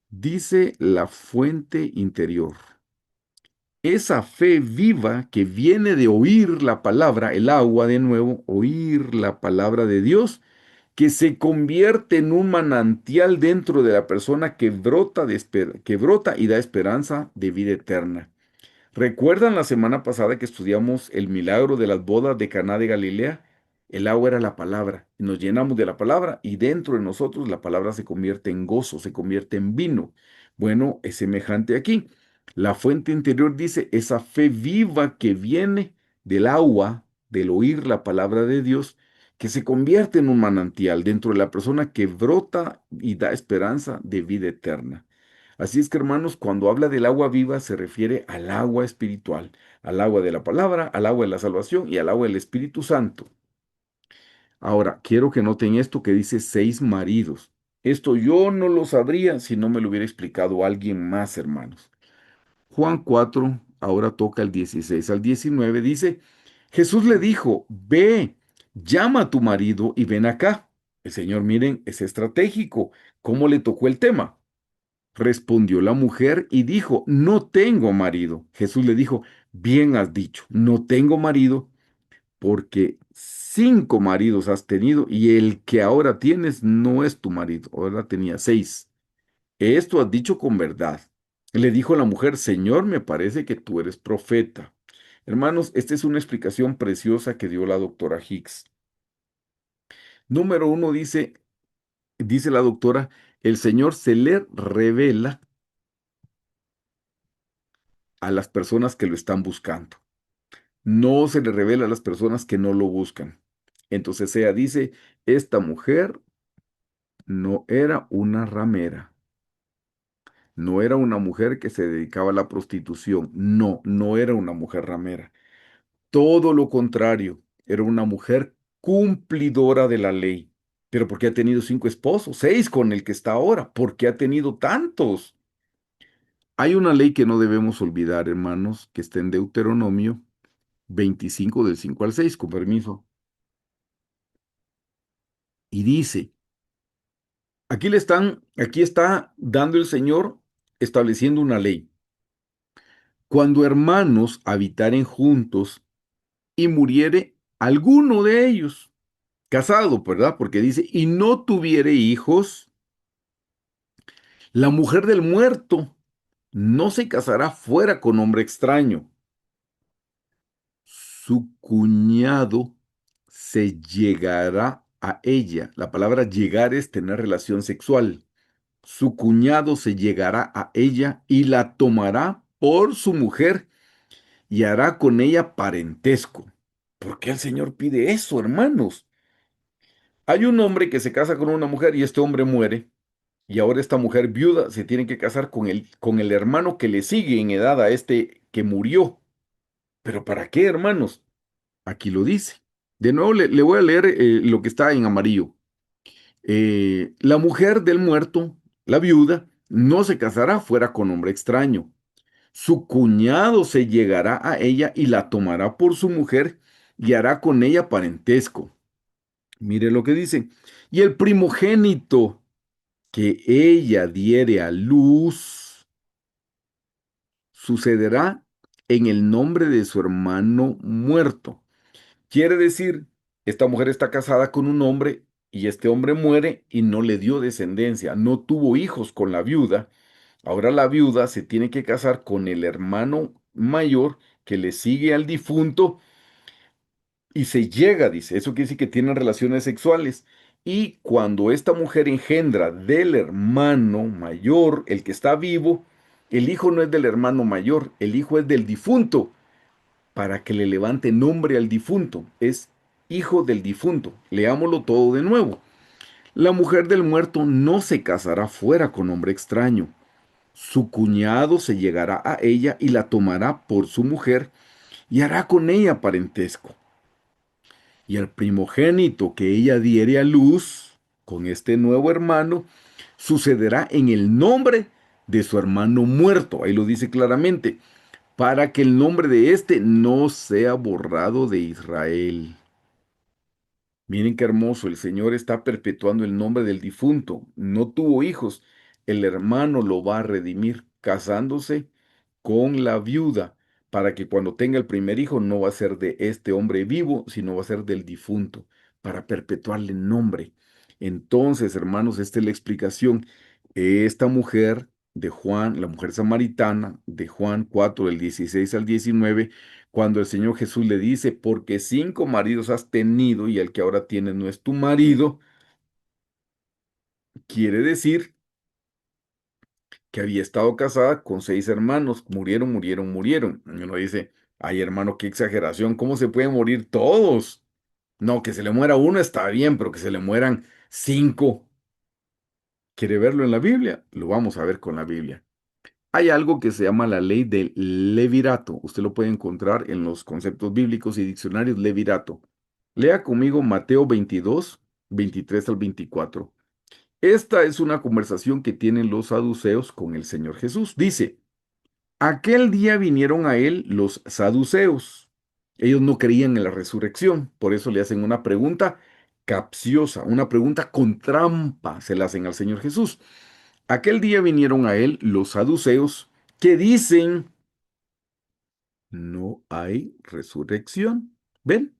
Dice la fuente interior. Esa fe viva que viene de oír la palabra, el agua de nuevo, oír la palabra de Dios, que se convierte en un manantial dentro de la persona que brota y da esperanza de vida eterna. ¿Recuerdan la semana pasada que estudiamos el milagro de las bodas de Caná de Galilea? El agua era la palabra, y nos llenamos de la palabra y dentro de nosotros la palabra se convierte en gozo, se convierte en vino. Bueno, es semejante aquí. La fuente interior dice, esa fe viva que viene del agua, del oír la palabra de Dios, que se convierte en un manantial dentro de la persona que brota y da esperanza de vida eterna. Así es que, hermanos, cuando habla del agua viva se refiere al agua espiritual, al agua de la palabra, al agua de la salvación y al agua del Espíritu Santo. Ahora, quiero que noten esto que dice 6 maridos. Esto yo no lo sabría si no me lo hubiera explicado alguien más, hermanos. Juan 4, ahora toca el 16 al 19, dice, Jesús le dijo, ve, llama a tu marido y ven acá. El Señor, miren, es estratégico. ¿Cómo le tocó el tema? Respondió la mujer y dijo, no tengo marido. Jesús le dijo, bien has dicho, no tengo marido, porque 5 maridos has tenido y el que ahora tienes no es tu marido. Ahora tenía 6. Esto has dicho con verdad. Le dijo la mujer, Señor, me parece que tú eres profeta. Hermanos, esta es una explicación preciosa que dio la doctora Hicks. Número uno dice la doctora, el Señor se le revela a las personas que lo están buscando. No se le revela a las personas que no lo buscan. Entonces ella dice, esta mujer no era una ramera, no era una mujer que se dedicaba a la prostitución, no, no era una mujer ramera. Todo lo contrario, era una mujer cumplidora de la ley. Pero ¿por qué ha tenido 5 esposos? 6 con el que está ahora. ¿Por qué ha tenido tantos? Hay una ley que no debemos olvidar, hermanos, que está en Deuteronomio 25 del 5 al 6, con permiso. Y dice, aquí está dando el Señor estableciendo una ley. Cuando hermanos habitaren juntos y muriere alguno de ellos, casado, ¿verdad? Porque dice, y no tuviere hijos, la mujer del muerto no se casará fuera con hombre extraño. Su cuñado se llegará a ella. La palabra llegar es tener relación sexual. Su cuñado se llegará a ella y la tomará por su mujer y hará con ella parentesco. ¿Por qué el Señor pide eso, hermanos? Hay un hombre que se casa con una mujer y este hombre muere, y ahora esta mujer viuda se tiene que casar con el hermano que le sigue en edad a este que murió. ¿Pero para qué, hermanos? Aquí lo dice. De nuevo le voy a leer lo que está en amarillo. La mujer del muerto, la viuda, no se casará fuera con hombre extraño. Su cuñado se llegará a ella y la tomará por su mujer y hará con ella parentesco. Mire lo que dice. Y el primogénito que ella diere a luz sucederá en el nombre de su hermano muerto. Quiere decir, esta mujer está casada con un hombre y este hombre muere y no le dio descendencia, no tuvo hijos con la viuda. Ahora la viuda se tiene que casar con el hermano mayor que le sigue al difunto y se llega, dice. Eso quiere decir que tienen relaciones sexuales. Y cuando esta mujer engendra del hermano mayor, el que está vivo, el hijo no es del hermano mayor, el hijo es del difunto, para que le levante nombre al difunto. Es hijo del difunto. Leámoslo todo de nuevo. La mujer del muerto no se casará fuera con hombre extraño. Su cuñado se llegará a ella y la tomará por su mujer y hará con ella parentesco. Y al primogénito que ella diere a luz con este nuevo hermano, sucederá en el nombre de su hermano muerto. Ahí lo dice claramente, para que el nombre de éste no sea borrado de Israel. Miren qué hermoso, el Señor está perpetuando el nombre del difunto. No tuvo hijos, el hermano lo va a redimir casándose con la viuda, para que cuando tenga el primer hijo no va a ser de este hombre vivo, sino va a ser del difunto, para perpetuarle el nombre. Entonces, hermanos, esta es la explicación. Esta mujer de Juan, la mujer samaritana de Juan 4 del 16 al 19, cuando el Señor Jesús le dice, porque 5 maridos has tenido y el que ahora tienes no es tu marido, quiere decir que había estado casada con 6 hermanos, murieron, murieron, murieron. Y uno dice, ay hermano, qué exageración, ¿cómo se pueden morir todos? No, que se le muera uno está bien, pero que se le mueran 5. ¿Quiere verlo en la Biblia? Lo vamos a ver con la Biblia. Hay algo que se llama la ley del levirato. Usted lo puede encontrar en los conceptos bíblicos y diccionarios levirato. Lea conmigo Mateo 22, 23 al 24. Esta es una conversación que tienen los saduceos con el Señor Jesús. Dice, aquel día vinieron a él los saduceos. Ellos no creían en la resurrección, por eso le hacen una pregunta capciosa, una pregunta con trampa, se la hacen al Señor Jesús. Aquel día vinieron a él los saduceos que dicen, no hay resurrección. ¿Ven?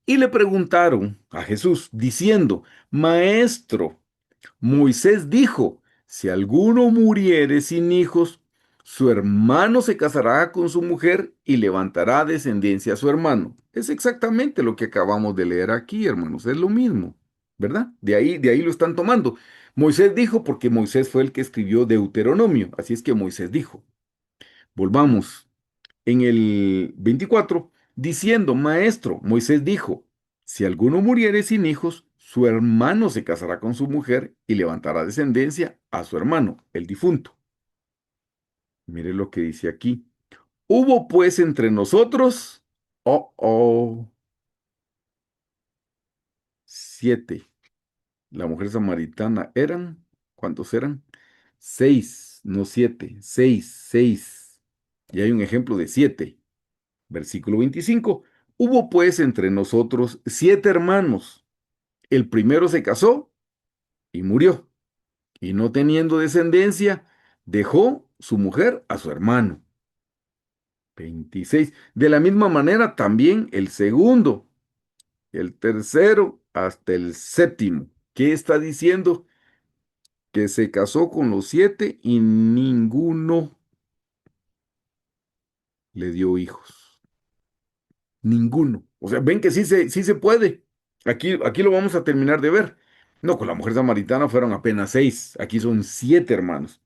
Y le preguntaron a Jesús, diciendo, Maestro, Moisés dijo, si alguno muriere sin hijos, su hermano se casará con su mujer y levantará descendencia a su hermano. Es exactamente lo que acabamos de leer aquí, hermanos, es lo mismo, ¿verdad? De ahí lo están tomando. Moisés dijo porque Moisés fue el que escribió Deuteronomio, así es que Moisés dijo. Volvamos en el 24, diciendo, Maestro, Moisés dijo, si alguno muriere sin hijos, su hermano se casará con su mujer y levantará descendencia a su hermano, el difunto. Mire lo que dice aquí. Hubo pues entre nosotros, 7. La mujer samaritana eran, ¿cuántos eran? 6. no 7, 6, 6. Y hay un ejemplo de 7. Versículo 25. Hubo pues entre nosotros 7 hermanos. El primero se casó y murió. Y no teniendo descendencia, dejó su mujer a su hermano. 26. De la misma manera también el segundo, el tercero, hasta el séptimo. ¿Qué está diciendo? Que se casó con los 7 y ninguno le dio hijos. Ninguno. O sea, ven que sí se puede. Aquí lo vamos a terminar de ver. No, con la mujer samaritana fueron apenas 6. Aquí son 7 hermanos.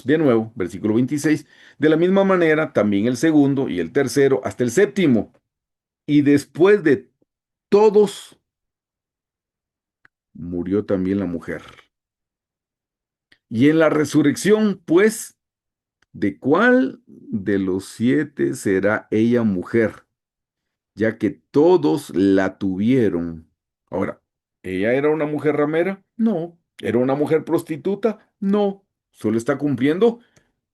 De nuevo, versículo 26. De la misma manera, también el segundo y el tercero, hasta el séptimo. Y después de todos, murió también la mujer. Y en la resurrección, pues, ¿de cuál de los 7 será ella mujer? Ya que todos la tuvieron. Ahora, ¿ella era una mujer ramera? No. ¿Era una mujer prostituta? No. Solo está cumpliendo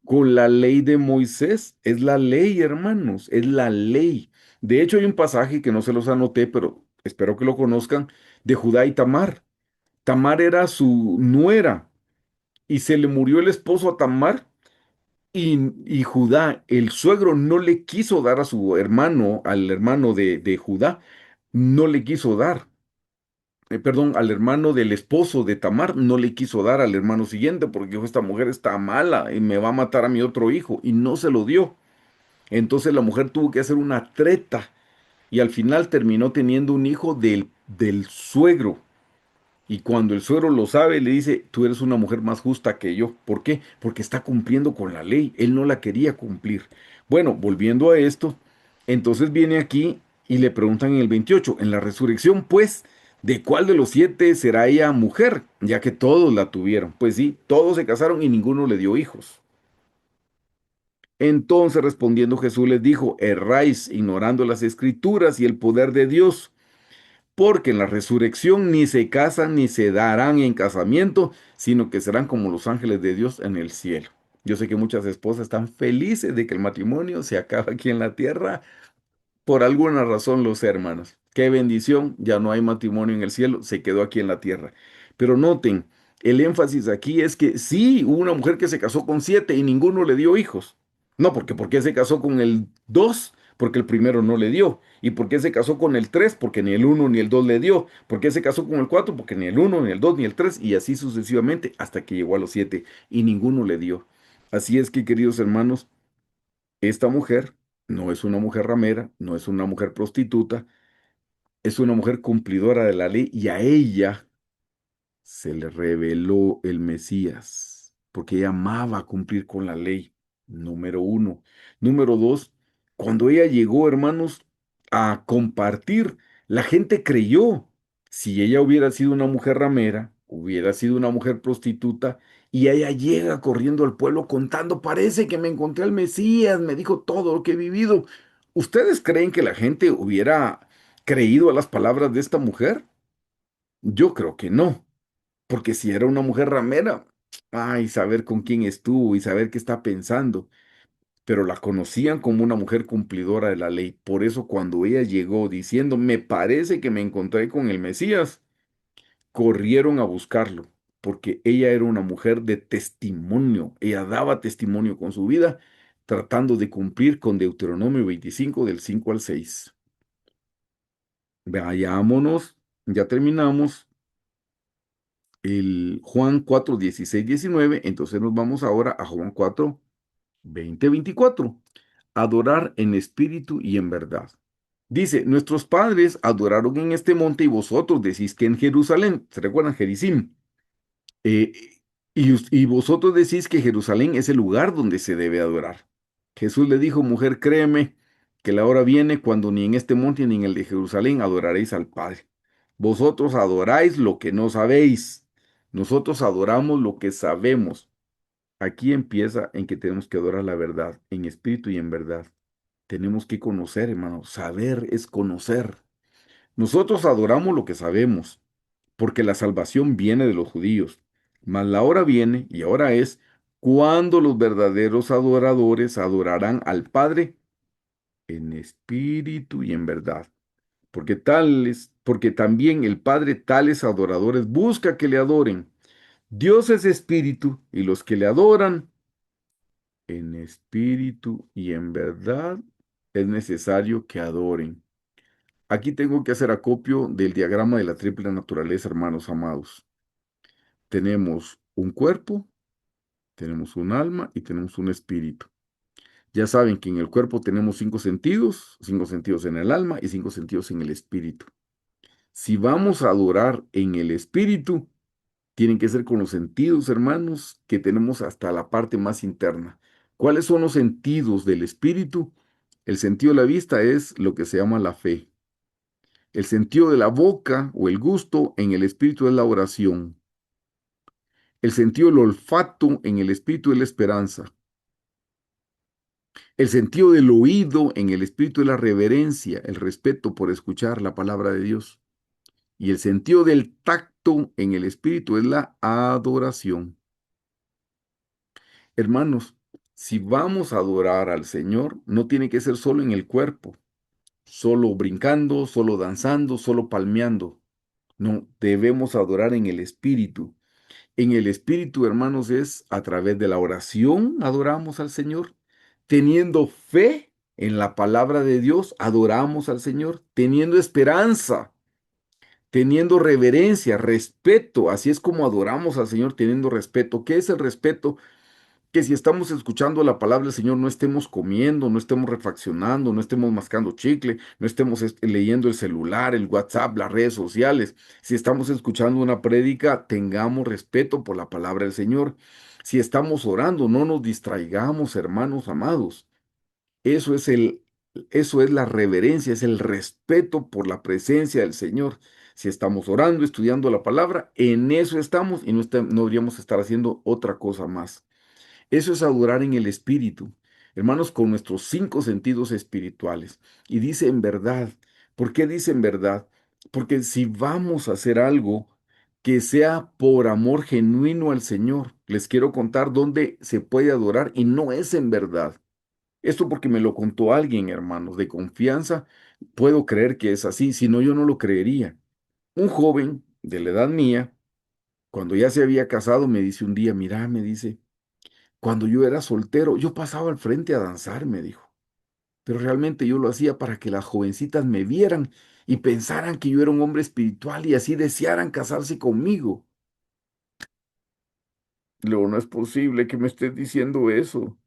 con la ley de Moisés. Es la ley, hermanos, es la ley. De hecho, hay un pasaje que no se los anoté, pero espero que lo conozcan, de Judá y Tamar. Tamar era su nuera y se le murió el esposo a Tamar y Judá, el suegro, no le quiso dar a su hermano, al hermano de Judá, no le quiso dar. Perdón, al hermano del esposo de Tamar, no le quiso dar al hermano siguiente porque dijo, esta mujer está mala y me va a matar a mi otro hijo, y no se lo dio. Entonces la mujer tuvo que hacer una treta y al final terminó teniendo un hijo del suegro. Y cuando el suegro lo sabe, le dice, tú eres una mujer más justa que yo. ¿Por qué? Porque está cumpliendo con la ley. Él no la quería cumplir. Bueno, volviendo a esto, entonces viene aquí y le preguntan en el 28, en la resurrección, pues, ¿de cuál de los 7 será ella mujer? Ya que todos la tuvieron. Pues sí, todos se casaron y ninguno le dio hijos. Entonces respondiendo Jesús les dijo, erráis ignorando las escrituras y el poder de Dios, porque en la resurrección ni se casan ni se darán en casamiento, sino que serán como los ángeles de Dios en el cielo. Yo sé que muchas esposas están felices de que el matrimonio se acabe aquí en la tierra. Por alguna razón lo sé, hermanos. Qué bendición, ya no hay matrimonio en el cielo, se quedó aquí en la tierra. Pero noten, el énfasis aquí es que sí, hubo una mujer que se casó con 7 y ninguno le dio hijos. No, porque ¿por qué se casó con el 2? Porque el primero no le dio. ¿Y por qué se casó con el 3? Porque ni el uno ni el 2 le dio. ¿Por qué se casó con el 4? Porque ni el uno ni el 2 ni el 3 y así sucesivamente hasta que llegó a los 7 y ninguno le dio. Así es que, queridos hermanos, esta mujer no es una mujer ramera, no es una mujer prostituta, es una mujer cumplidora de la ley y a ella se le reveló el Mesías, porque ella amaba cumplir con la ley, número uno. Número dos, cuando ella llegó, hermanos, a compartir, la gente creyó. Si ella hubiera sido una mujer ramera, hubiera sido una mujer prostituta, y ella llega corriendo al pueblo contando, parece que me encontré al Mesías, me dijo todo lo que he vivido. ¿Ustedes creen que la gente hubiera creído a las palabras de esta mujer? Yo creo que no. Porque si era una mujer ramera, ay, saber con quién estuvo y saber qué está pensando. Pero la conocían como una mujer cumplidora de la ley. Por eso cuando ella llegó diciendo, me parece que me encontré con el Mesías, corrieron a buscarlo, porque ella era una mujer de testimonio. Ella daba testimonio con su vida, tratando de cumplir con Deuteronomio 25 del 5 al 6. Vayámonos, ya terminamos el Juan 4 16 19. Entonces nos vamos ahora a Juan 4 20 24. Adorar en espíritu y en verdad. Dice, nuestros padres adoraron en este monte y vosotros decís que en Jerusalén. ¿Se recuerdan? Gerizim. Eh, y vosotros decís que Jerusalén es el lugar donde se debe adorar. Jesús le dijo, mujer, créeme que la hora viene cuando ni en este monte ni en el de Jerusalén adoraréis al Padre. Vosotros adoráis lo que no sabéis. Nosotros adoramos lo que sabemos. Aquí empieza en que tenemos que adorar la verdad, en espíritu y en verdad. Tenemos que conocer, hermano. Saber es conocer. Nosotros adoramos lo que sabemos, porque la salvación viene de los judíos. Mas la hora viene, y ahora es, cuando los verdaderos adoradores adorarán al Padre en espíritu y en verdad. Porque también el Padre tales adoradores busca que le adoren. Dios es espíritu y los que le adoran en espíritu y en verdad es necesario que adoren. Aquí tengo que hacer acopio del diagrama de la triple naturaleza, hermanos amados. Tenemos un cuerpo, tenemos un alma y tenemos un espíritu. Ya saben que en el cuerpo tenemos cinco sentidos en el alma y cinco sentidos en el espíritu. Si vamos a adorar en el espíritu, tienen que ser con los sentidos, hermanos, que tenemos hasta la parte más interna. ¿Cuáles son los sentidos del espíritu? El sentido de la vista es lo que se llama la fe. El sentido de la boca o el gusto en el espíritu es la oración. El sentido del olfato en el espíritu es la esperanza. El sentido del oído en el espíritu es la reverencia, el respeto por escuchar la palabra de Dios. Y el sentido del tacto en el espíritu es la adoración. Hermanos, si vamos a adorar al Señor, no tiene que ser solo en el cuerpo, solo brincando, solo danzando, solo palmeando. No, debemos adorar en el espíritu. En el espíritu, hermanos, es a través de la oración adoramos al Señor. Teniendo fe en la palabra de Dios, adoramos al Señor. Teniendo esperanza, teniendo reverencia, respeto. Así es como adoramos al Señor, teniendo respeto. ¿Qué es el respeto? Que si estamos escuchando la palabra del Señor, no estemos comiendo, no estemos refaccionando, no estemos mascando chicle, no estemos leyendo el celular, el WhatsApp, las redes sociales. Si estamos escuchando una prédica, tengamos respeto por la palabra del Señor. Si estamos orando, no nos distraigamos, hermanos amados. Eso es eso es la reverencia, es el respeto por la presencia del Señor. Si estamos orando, estudiando la palabra, en eso estamos y no deberíamos estar haciendo otra cosa más. Eso es adorar en el espíritu, hermanos, con nuestros cinco sentidos espirituales. Y dice en verdad. ¿Por qué dice en verdad? Porque si vamos a hacer algo que sea por amor genuino al Señor, les quiero contar dónde se puede adorar y no es en verdad. Esto porque me lo contó alguien, hermanos, de confianza. Puedo creer que es así, si no yo no lo creería. Un joven de la edad mía, cuando ya se había casado, me dice un día, mira, me dice, cuando yo era soltero, yo pasaba al frente a danzar, me dijo. Pero realmente yo lo hacía para que las jovencitas me vieran y pensaran que yo era un hombre espiritual y así desearan casarse conmigo. Luego, no es posible que me estés diciendo eso.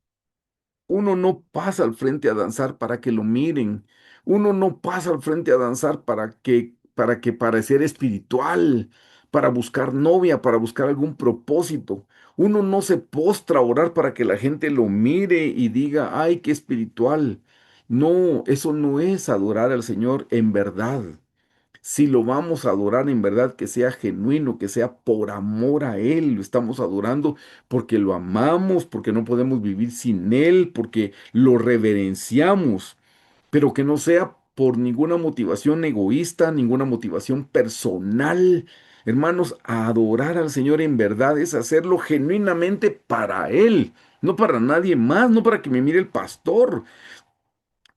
Uno no pasa al frente a danzar para que lo miren. Uno no pasa al frente a danzar para que parecer espiritual, para buscar novia, para buscar algún propósito. Uno no se postra a orar para que la gente lo mire y diga, ay, qué espiritual. No, eso no es adorar al Señor en verdad. Si lo vamos a adorar en verdad, que sea genuino, que sea por amor a Él, lo estamos adorando porque lo amamos, porque no podemos vivir sin Él, porque lo reverenciamos, pero que no sea por ninguna motivación egoísta, ninguna motivación personal. Hermanos, adorar al Señor en verdad es hacerlo genuinamente para Él, no para nadie más, no para que me mire el pastor.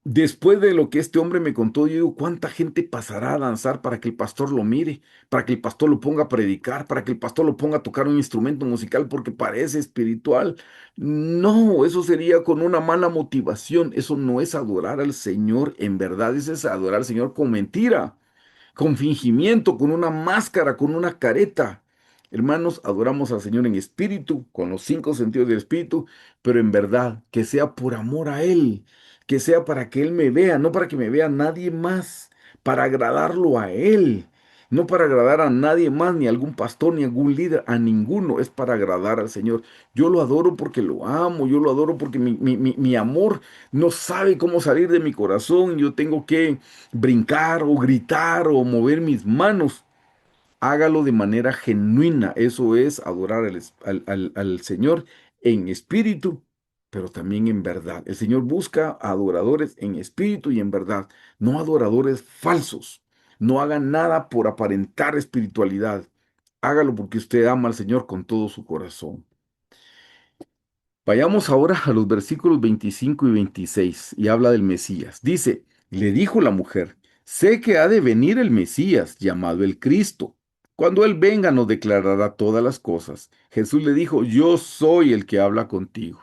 Después de lo que este hombre me contó, yo digo, ¿cuánta gente pasará a danzar para que el pastor lo mire, para que el pastor lo ponga a predicar, para que el pastor lo ponga a tocar un instrumento musical porque parece espiritual? No, eso sería con una mala motivación. Eso no es adorar al Señor en verdad, eso es adorar al Señor con mentira, con fingimiento, con una máscara, con una careta. Hermanos, adoramos al Señor en espíritu, con los cinco sentidos del espíritu, pero en verdad, que sea por amor a Él, que sea para que Él me vea, no para que me vea nadie más, para agradarlo a Él, no para agradar a nadie más, ni a algún pastor, ni a algún líder, a ninguno, es para agradar al Señor. Yo lo adoro porque lo amo, yo lo adoro porque mi amor no sabe cómo salir de mi corazón, yo tengo que brincar o gritar o mover mis manos. Hágalo de manera genuina. Eso es adorar al Señor en espíritu, pero también en verdad. El Señor busca adoradores en espíritu y en verdad, no adoradores falsos. No hagan nada por aparentar espiritualidad. Hágalo porque usted ama al Señor con todo su corazón. Vayamos ahora a los versículos 25 y 26 y habla del Mesías. Dice, le dijo la mujer, sé que ha de venir el Mesías, llamado el Cristo. Cuando Él venga nos declarará todas las cosas. Jesús le dijo, yo soy el que habla contigo.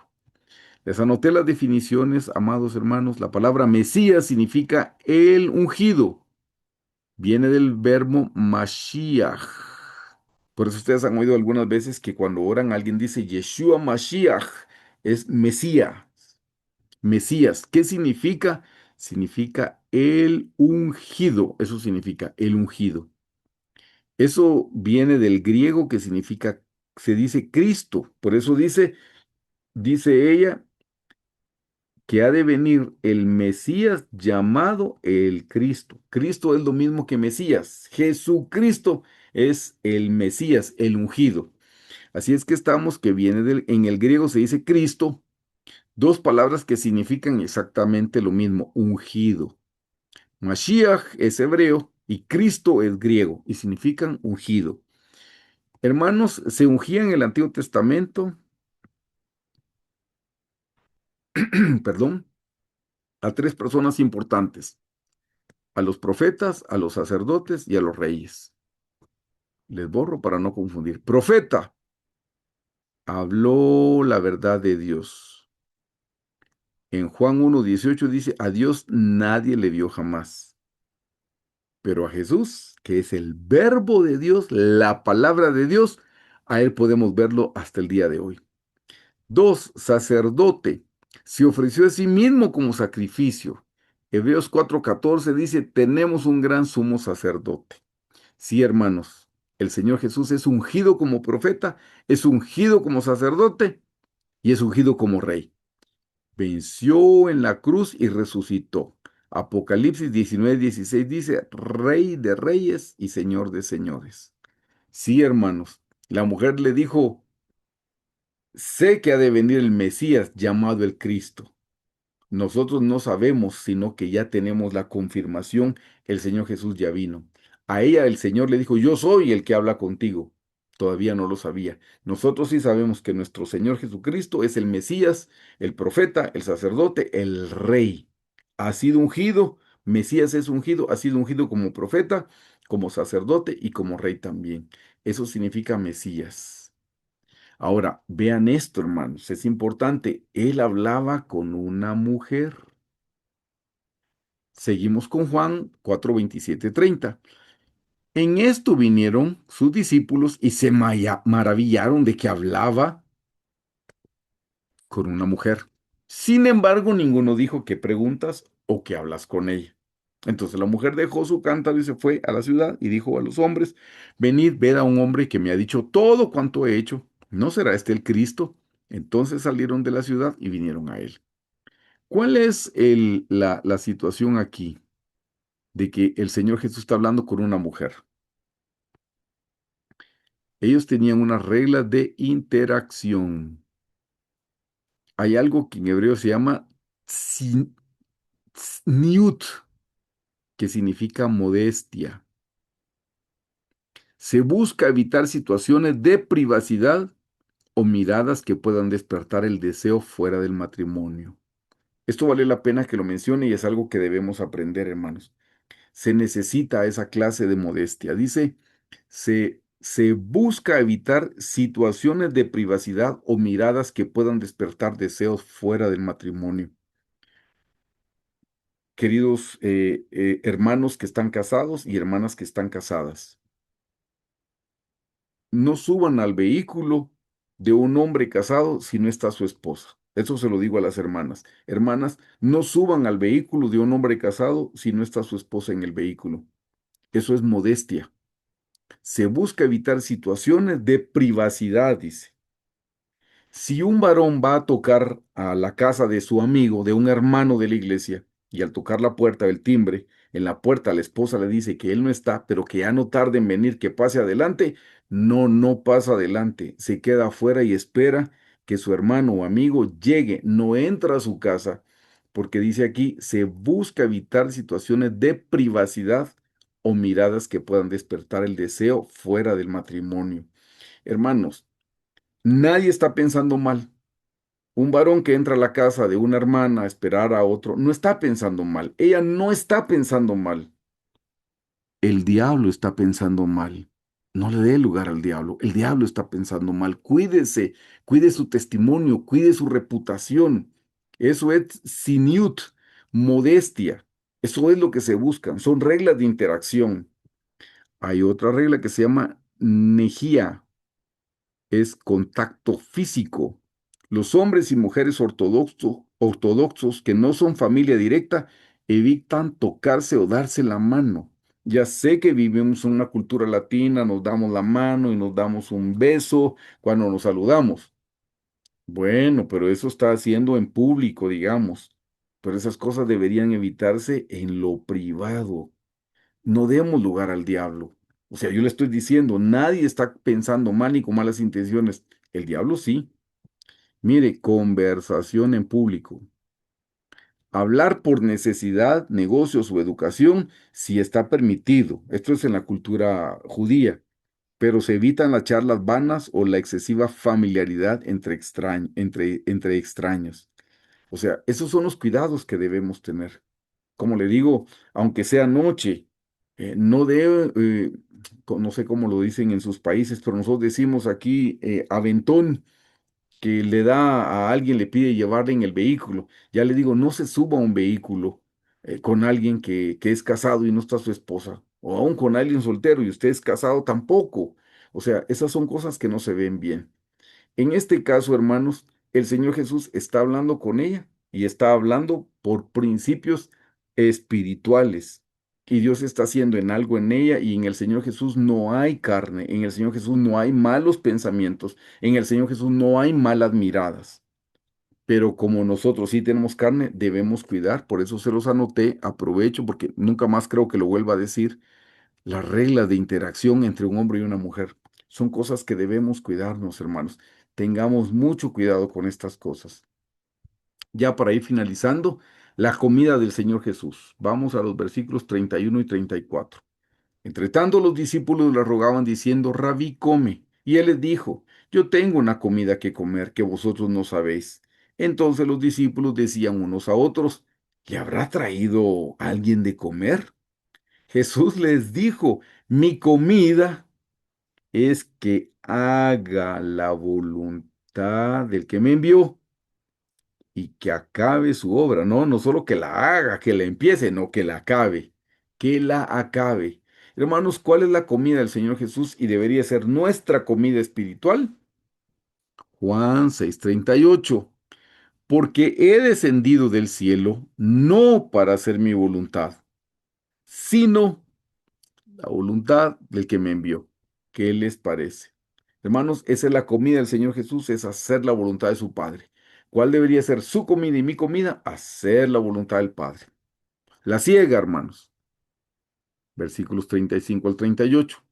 Les anoté las definiciones, amados hermanos. La palabra Mesías significa el ungido. Viene del verbo Mashiach. Por eso ustedes han oído algunas veces que cuando oran alguien dice Yeshua Mashiach, es Mesías. Mesías, ¿qué significa? Significa el ungido. Eso significa el ungido. Eso viene del griego que significa, se dice Cristo. Por eso dice ella, que ha de venir el Mesías llamado el Cristo. Cristo es lo mismo que Mesías. Jesucristo es el Mesías, el ungido. Así es que estamos que viene en el griego se dice Cristo, dos palabras que significan exactamente lo mismo, ungido. Mashiach es hebreo y Cristo es griego y significan ungido. Hermanos, se ungía en el Antiguo Testamento, perdón, a tres personas importantes: a los profetas, a los sacerdotes y a los reyes. Les borro para no confundir. Profeta, habló la verdad de Dios. En Juan 1:18 dice, a Dios nadie le vio jamás. Pero a Jesús, que es el verbo de Dios, la palabra de Dios, a Él podemos verlo hasta el día de hoy. Dos, sacerdote, se ofreció a sí mismo como sacrificio. Hebreos 4:14 dice, tenemos un gran sumo sacerdote. Sí, hermanos, el Señor Jesús es ungido como profeta, es ungido como sacerdote y es ungido como rey. Venció en la cruz y resucitó. Apocalipsis 19:16 dice, Rey de reyes y Señor de señores. Sí, hermanos, la mujer le dijo, sé que ha de venir el Mesías llamado el Cristo. Nosotros no sabemos, sino que ya tenemos la confirmación, el Señor Jesús ya vino. A ella el Señor le dijo, yo soy el que habla contigo. Todavía no lo sabía. Nosotros sí sabemos que nuestro Señor Jesucristo es el Mesías, el profeta, el sacerdote, el rey. Ha sido ungido, Mesías es ungido, ha sido ungido como profeta, como sacerdote y como rey también. Eso significa Mesías. Ahora, vean esto, hermanos, es importante. Él hablaba con una mujer. Seguimos con Juan 4:27-30. En esto vinieron sus discípulos y se maravillaron de que hablaba con una mujer. Sin embargo, ninguno dijo qué preguntas o qué hablas con ella. Entonces la mujer dejó su cántaro y se fue a la ciudad y dijo a los hombres, venid, ved a un hombre que me ha dicho todo cuanto he hecho. ¿No será este el Cristo? Entonces salieron de la ciudad y vinieron a él. ¿Cuál es la situación aquí de que el Señor Jesús está hablando con una mujer? Ellos tenían unas reglas de interacción. Hay algo que en hebreo se llama tzniut, que significa modestia. Se busca evitar situaciones de privacidad o miradas que puedan despertar el deseo fuera del matrimonio. Esto vale la pena que lo mencione y es algo que debemos aprender, hermanos. Se necesita esa clase de modestia. Dice, se busca evitar situaciones de privacidad o miradas que puedan despertar deseos fuera del matrimonio. Queridos hermanos que están casados y hermanas que están casadas, no suban al vehículo de un hombre casado si no está su esposa. Eso se lo digo a las hermanas. Hermanas, no suban al vehículo de un hombre casado si no está su esposa en el vehículo. Eso es modestia. Se busca evitar situaciones de privacidad, dice. Si un varón va a tocar a la casa de su amigo, de un hermano de la iglesia, y al tocar la puerta del timbre, en la puerta la esposa le dice que él no está, pero que ya no tarde en venir, que pase adelante, no pasa adelante, se queda afuera y espera que su hermano o amigo llegue, no entra a su casa, porque dice aquí, se busca evitar situaciones de privacidad o miradas que puedan despertar el deseo fuera del matrimonio. Hermanos, nadie está pensando mal. Un varón que entra a la casa de una hermana a esperar a otro, no está pensando mal. Ella no está pensando mal. El diablo está pensando mal. No le dé lugar al diablo. El diablo está pensando mal. Cuídese, cuide su testimonio, cuide su reputación. Eso es siniut, modestia. Eso es lo que se buscan. Son reglas de interacción. Hay otra regla que se llama nejía, es contacto físico. Los hombres y mujeres ortodoxos que no son familia directa evitan tocarse o darse la mano. Ya sé que vivimos en una cultura latina, nos damos la mano y nos damos un beso cuando nos saludamos. Bueno, pero eso está haciendo en público, digamos. Pero esas cosas deberían evitarse en lo privado. No demos lugar al diablo. O sea, yo le estoy diciendo, nadie está pensando mal ni con malas intenciones. El diablo sí. Mire, conversación en público. Hablar por necesidad, negocios o educación, sí está permitido. Esto es en la cultura judía, pero se evitan las charlas vanas o la excesiva familiaridad entre extraños. O sea, esos son los cuidados que debemos tener. Como le digo, aunque sea noche, no debe, no sé cómo lo dicen en sus países, pero nosotros decimos aquí aventón, que le da a alguien, le pide llevarle en el vehículo. Ya le digo, no se suba a un vehículo con alguien que es casado y no está su esposa, o aún con alguien soltero y usted es casado tampoco. O sea, esas son cosas que no se ven bien. En este caso, hermanos, el Señor Jesús está hablando con ella y está hablando por principios espirituales. Y Dios está haciendo en algo en ella y en el Señor Jesús no hay carne, en el Señor Jesús no hay malos pensamientos, en el Señor Jesús no hay malas miradas. Pero como nosotros sí tenemos carne, debemos cuidar. Por eso se los anoté, aprovecho porque nunca más creo que lo vuelva a decir. Las reglas de interacción entre un hombre y una mujer son cosas que debemos cuidarnos, hermanos. Tengamos mucho cuidado con estas cosas. Ya para ir finalizando, la comida del Señor Jesús. Vamos a los versículos 31 y 34. Entre tanto, los discípulos le rogaban diciendo, Rabí, come. Y él les dijo, yo tengo una comida que comer que vosotros no sabéis. Entonces los discípulos decían unos a otros, ¿le habrá traído alguien de comer? Jesús les dijo, mi comida es que haga la voluntad del que me envió y que acabe su obra. No, no solo que la haga, que la empiece, no, que la acabe, que la acabe. Hermanos, ¿cuál es la comida del Señor Jesús y debería ser nuestra comida espiritual? Juan 6:38. Porque he descendido del cielo no para hacer mi voluntad, sino la voluntad del que me envió. ¿Qué les parece? Hermanos, esa es la comida del Señor Jesús, es hacer la voluntad de su Padre. ¿Cuál debería ser su comida y mi comida? Hacer la voluntad del Padre. La ciega, hermanos. Versículos 35 al 38.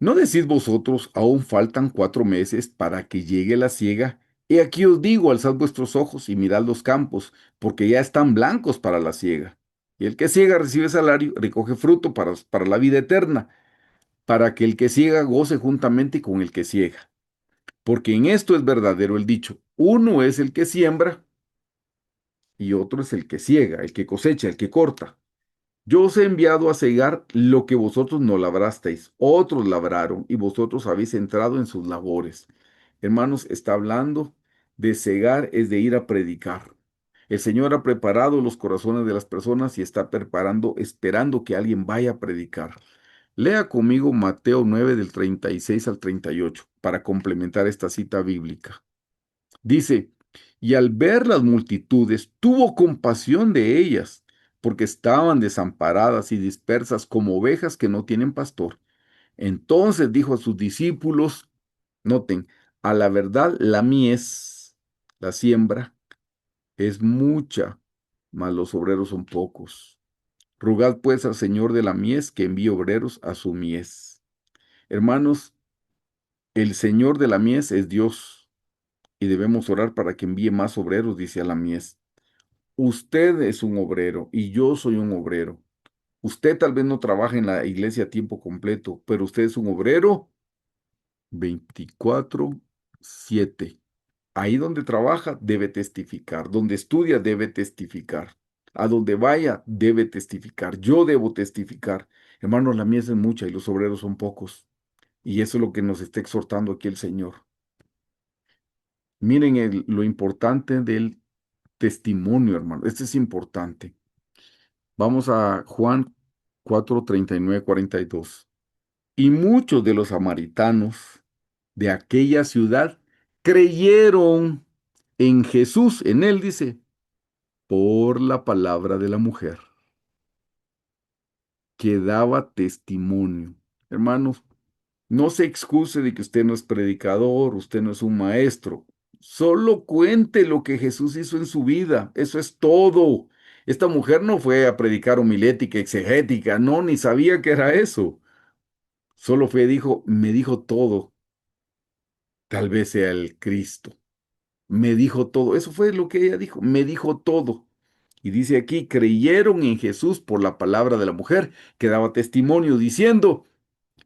¿No decís vosotros, aún faltan 4 meses para que llegue la siega? He aquí os digo, alzad vuestros ojos y mirad los campos, porque ya están blancos para la siega. Y el que ciega recibe salario, recoge fruto para la vida eterna, para que el que ciega goce juntamente con el que ciega. Porque en esto es verdadero el dicho, uno es el que siembra y otro es el que ciega, el que cosecha, el que corta. Yo os he enviado a cegar lo que vosotros no labrasteis, otros labraron y vosotros habéis entrado en sus labores. Hermanos, está hablando de cegar, es de ir a predicar. El Señor ha preparado los corazones de las personas y está preparando, esperando que alguien vaya a predicar. Lea conmigo Mateo 9 del 36 al 38 para complementar esta cita bíblica. Dice, y al ver las multitudes, tuvo compasión de ellas, porque estaban desamparadas y dispersas como ovejas que no tienen pastor. Entonces dijo a sus discípulos, noten, a la verdad la mies, la siembra, es mucha, mas los obreros son pocos. Rogad pues al Señor de la mies que envíe obreros a su mies. Hermanos, el Señor de la mies es Dios y debemos orar para que envíe más obreros, dice a la mies. Usted es un obrero y yo soy un obrero. Usted tal vez no trabaja en la iglesia a tiempo completo, pero usted es un obrero 24/7. Ahí donde trabaja, debe testificar. Donde estudia, debe testificar. A donde vaya, debe testificar. Yo debo testificar. Hermanos, la mies es mucha y los obreros son pocos. Y eso es lo que nos está exhortando aquí el Señor. Miren lo importante del testimonio, hermano. Este es importante. Vamos a Juan 4, 39, 42. Y muchos de los samaritanos de aquella ciudad creyeron en Jesús, en él dice, por la palabra de la mujer, que daba testimonio. Hermanos, no se excuse de que usted no es predicador, usted no es un maestro. Solo cuente lo que Jesús hizo en su vida. Eso es todo. Esta mujer no fue a predicar homilética, exegética, no, ni sabía que era eso. Solo fue, dijo, me dijo todo. Tal vez sea el Cristo. Me dijo todo. Eso fue lo que ella dijo. Me dijo todo. Y dice aquí, creyeron en Jesús por la palabra de la mujer que daba testimonio diciendo,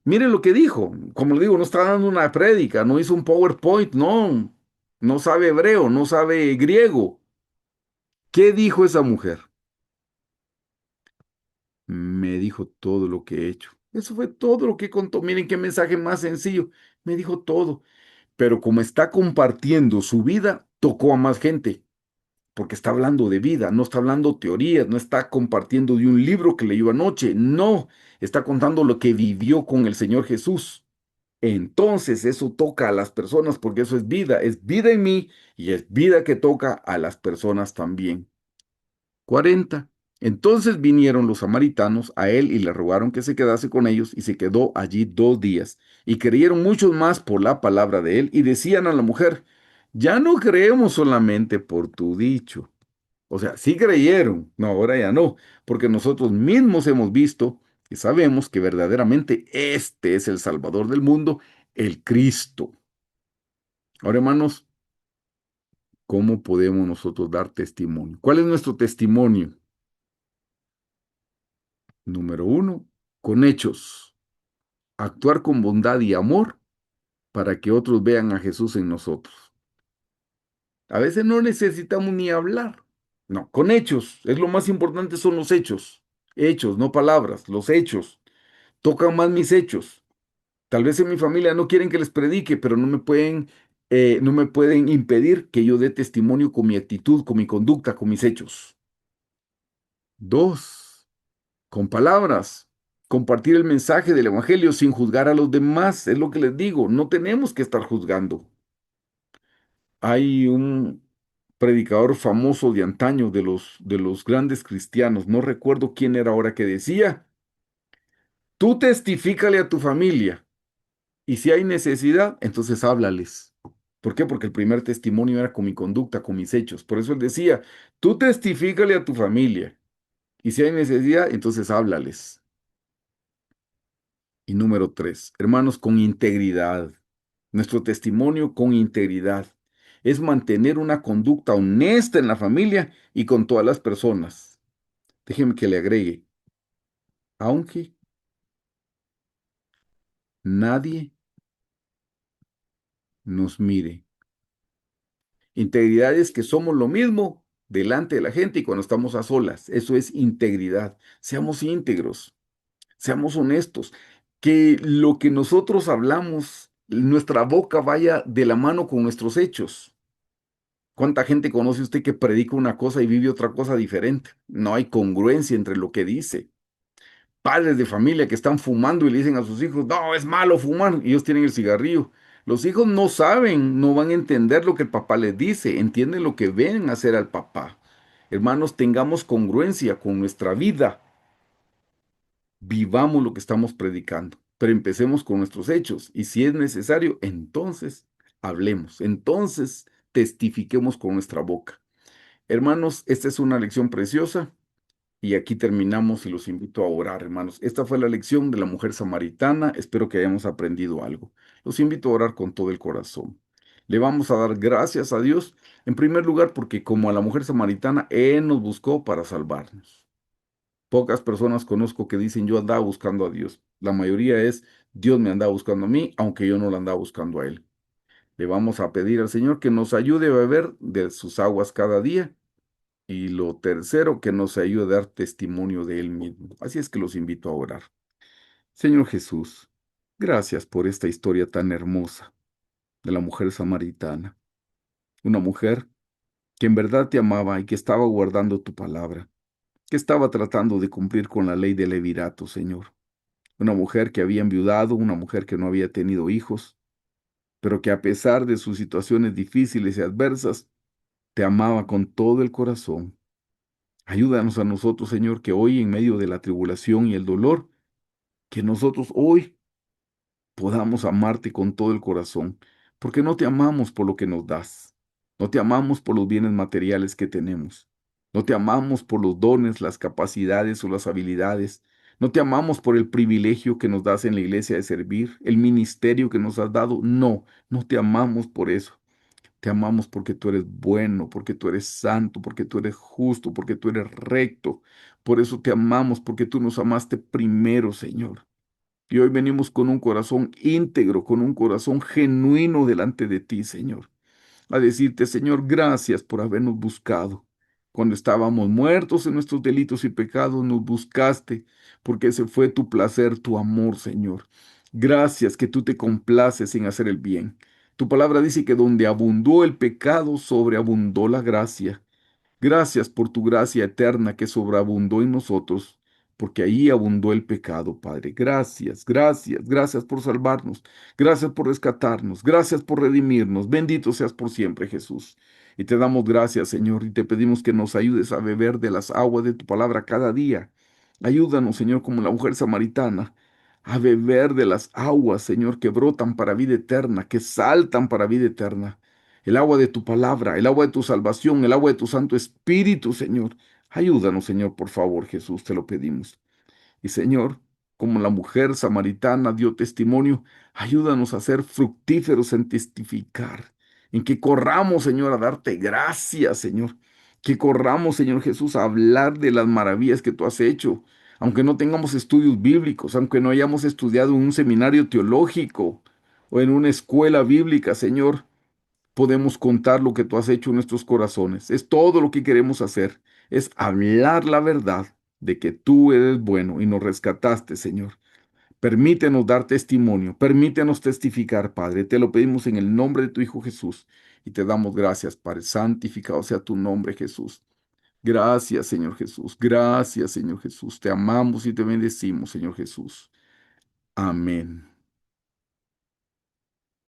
miren lo que dijo. Como le digo, no está dando una prédica, no hizo un PowerPoint, no. No sabe hebreo, no sabe griego. ¿Qué dijo esa mujer? Me dijo todo lo que he hecho. Eso fue todo lo que contó. Miren qué mensaje más sencillo. Me dijo todo. Pero como está compartiendo su vida, tocó a más gente, porque está hablando de vida, no está hablando teorías, no está compartiendo de un libro que leyó anoche, no, está contando lo que vivió con el Señor Jesús. Entonces eso toca a las personas porque eso es vida en mí y es vida que toca a las personas también. 40. Entonces vinieron los samaritanos a él y le rogaron que se quedase con ellos y se quedó allí 2 días. Y creyeron muchos más por la palabra de él y decían a la mujer, ya no creemos solamente por tu dicho. O sea, sí creyeron, no, ahora ya no, porque nosotros mismos hemos visto y sabemos que verdaderamente este es el Salvador del mundo, el Cristo. Ahora, hermanos, ¿cómo podemos nosotros dar testimonio? ¿Cuál es nuestro testimonio? Número uno, con hechos. Actuar con bondad y amor para que otros vean a Jesús en nosotros. A veces no necesitamos ni hablar. No, con hechos. Es lo más importante son los hechos. Hechos, no palabras, los hechos. Tocan más mis hechos. Tal vez en mi familia no quieren que les predique, pero no me pueden impedir que yo dé testimonio con mi actitud, con mi conducta, con mis hechos. Dos, con palabras. Compartir el mensaje del Evangelio sin juzgar a los demás. Es lo que les digo. No tenemos que estar juzgando. Hay un predicador famoso de antaño, de los grandes cristianos, no recuerdo quién era ahora, que decía, tú testifícale a tu familia y si hay necesidad, entonces háblales. ¿Por qué? Porque el primer testimonio era con mi conducta, con mis hechos. Por eso él decía, tú testifícale a tu familia y si hay necesidad, entonces háblales. Y número 3, hermanos, con integridad. Nuestro testimonio con integridad es mantener una conducta honesta en la familia y con todas las personas. Déjeme que le agregue, aunque nadie nos mire. Integridad es que somos lo mismo delante de la gente y cuando estamos a solas. Eso es integridad. Seamos íntegros, seamos honestos, que lo que nosotros hablamos, nuestra boca vaya de la mano con nuestros hechos. ¿Cuánta gente conoce usted que predica una cosa y vive otra cosa diferente? No hay congruencia entre lo que dice. Padres de familia que están fumando y le dicen a sus hijos, no, es malo fumar, y ellos tienen el cigarrillo. Los hijos no saben, no van a entender lo que el papá les dice, entienden lo que ven hacer al papá. Hermanos, tengamos congruencia con nuestra vida, vivamos lo que estamos predicando, pero empecemos con nuestros hechos y si es necesario, entonces hablemos, entonces testifiquemos con nuestra boca. Hermanos, esta es una lección preciosa y aquí terminamos y los invito a orar, hermanos. Esta fue la lección de la mujer samaritana. Espero que hayamos aprendido algo. Los invito a orar con todo el corazón. Le vamos a dar gracias a Dios, en primer lugar, porque como a la mujer samaritana, Él nos buscó para salvarnos. Pocas personas conozco que dicen yo andaba buscando a Dios. La mayoría es Dios me andaba buscando a mí, aunque yo no lo andaba buscando a Él. Le vamos a pedir al Señor que nos ayude a beber de sus aguas cada día. Y lo tercero, que nos ayude a dar testimonio de Él mismo. Así es que los invito a orar. Señor Jesús, gracias por esta historia tan hermosa de la mujer samaritana. Una mujer que en verdad te amaba y que estaba guardando tu palabra, que estaba tratando de cumplir con la ley del levirato, Señor. Una mujer que había enviudado, una mujer que no había tenido hijos, pero que a pesar de sus situaciones difíciles y adversas, te amaba con todo el corazón. Ayúdanos a nosotros, Señor, que hoy en medio de la tribulación y el dolor, que nosotros hoy podamos amarte con todo el corazón, porque no te amamos por lo que nos das, no te amamos por los bienes materiales que tenemos, no te amamos por los dones, las capacidades o las habilidades, no te amamos por el privilegio que nos das en la iglesia de servir, el ministerio que nos has dado, no, no te amamos por eso. Te amamos porque tú eres bueno, porque tú eres santo, porque tú eres justo, porque tú eres recto. Por eso te amamos, porque tú nos amaste primero, Señor. Y hoy venimos con un corazón íntegro, con un corazón genuino delante de ti, Señor, a decirte, Señor, gracias por habernos buscado. Cuando estábamos muertos en nuestros delitos y pecados, nos buscaste, porque ese fue tu placer, tu amor, Señor. Gracias que tú te complaces en hacer el bien. Tu palabra dice que donde abundó el pecado, sobreabundó la gracia. Gracias por tu gracia eterna que sobreabundó en nosotros, porque ahí abundó el pecado, Padre. Gracias, gracias, gracias por salvarnos, gracias por rescatarnos, gracias por redimirnos. Bendito seas por siempre, Jesús. Y te damos gracias, Señor, y te pedimos que nos ayudes a beber de las aguas de tu palabra cada día. Ayúdanos, Señor, como la mujer samaritana, a beber de las aguas, Señor, que brotan para vida eterna, que saltan para vida eterna, el agua de tu palabra, el agua de tu salvación, el agua de tu Santo Espíritu, Señor. Ayúdanos, Señor, por favor, Jesús, te lo pedimos. Y Señor, como la mujer samaritana dio testimonio, ayúdanos a ser fructíferos en testificar, en que corramos, Señor, a darte gracias, Señor. Que corramos, Señor Jesús, a hablar de las maravillas que tú has hecho, aunque no tengamos estudios bíblicos, aunque no hayamos estudiado en un seminario teológico o en una escuela bíblica, Señor, podemos contar lo que tú has hecho en nuestros corazones. Es todo lo que queremos hacer, es hablar la verdad de que tú eres bueno y nos rescataste, Señor. Permítenos dar testimonio, permítenos testificar, Padre. Te lo pedimos en el nombre de tu Hijo Jesús y te damos gracias, Padre. Santificado sea tu nombre, Jesús. Gracias, Señor Jesús. Gracias, Señor Jesús. Te amamos y te bendecimos, Señor Jesús. Amén.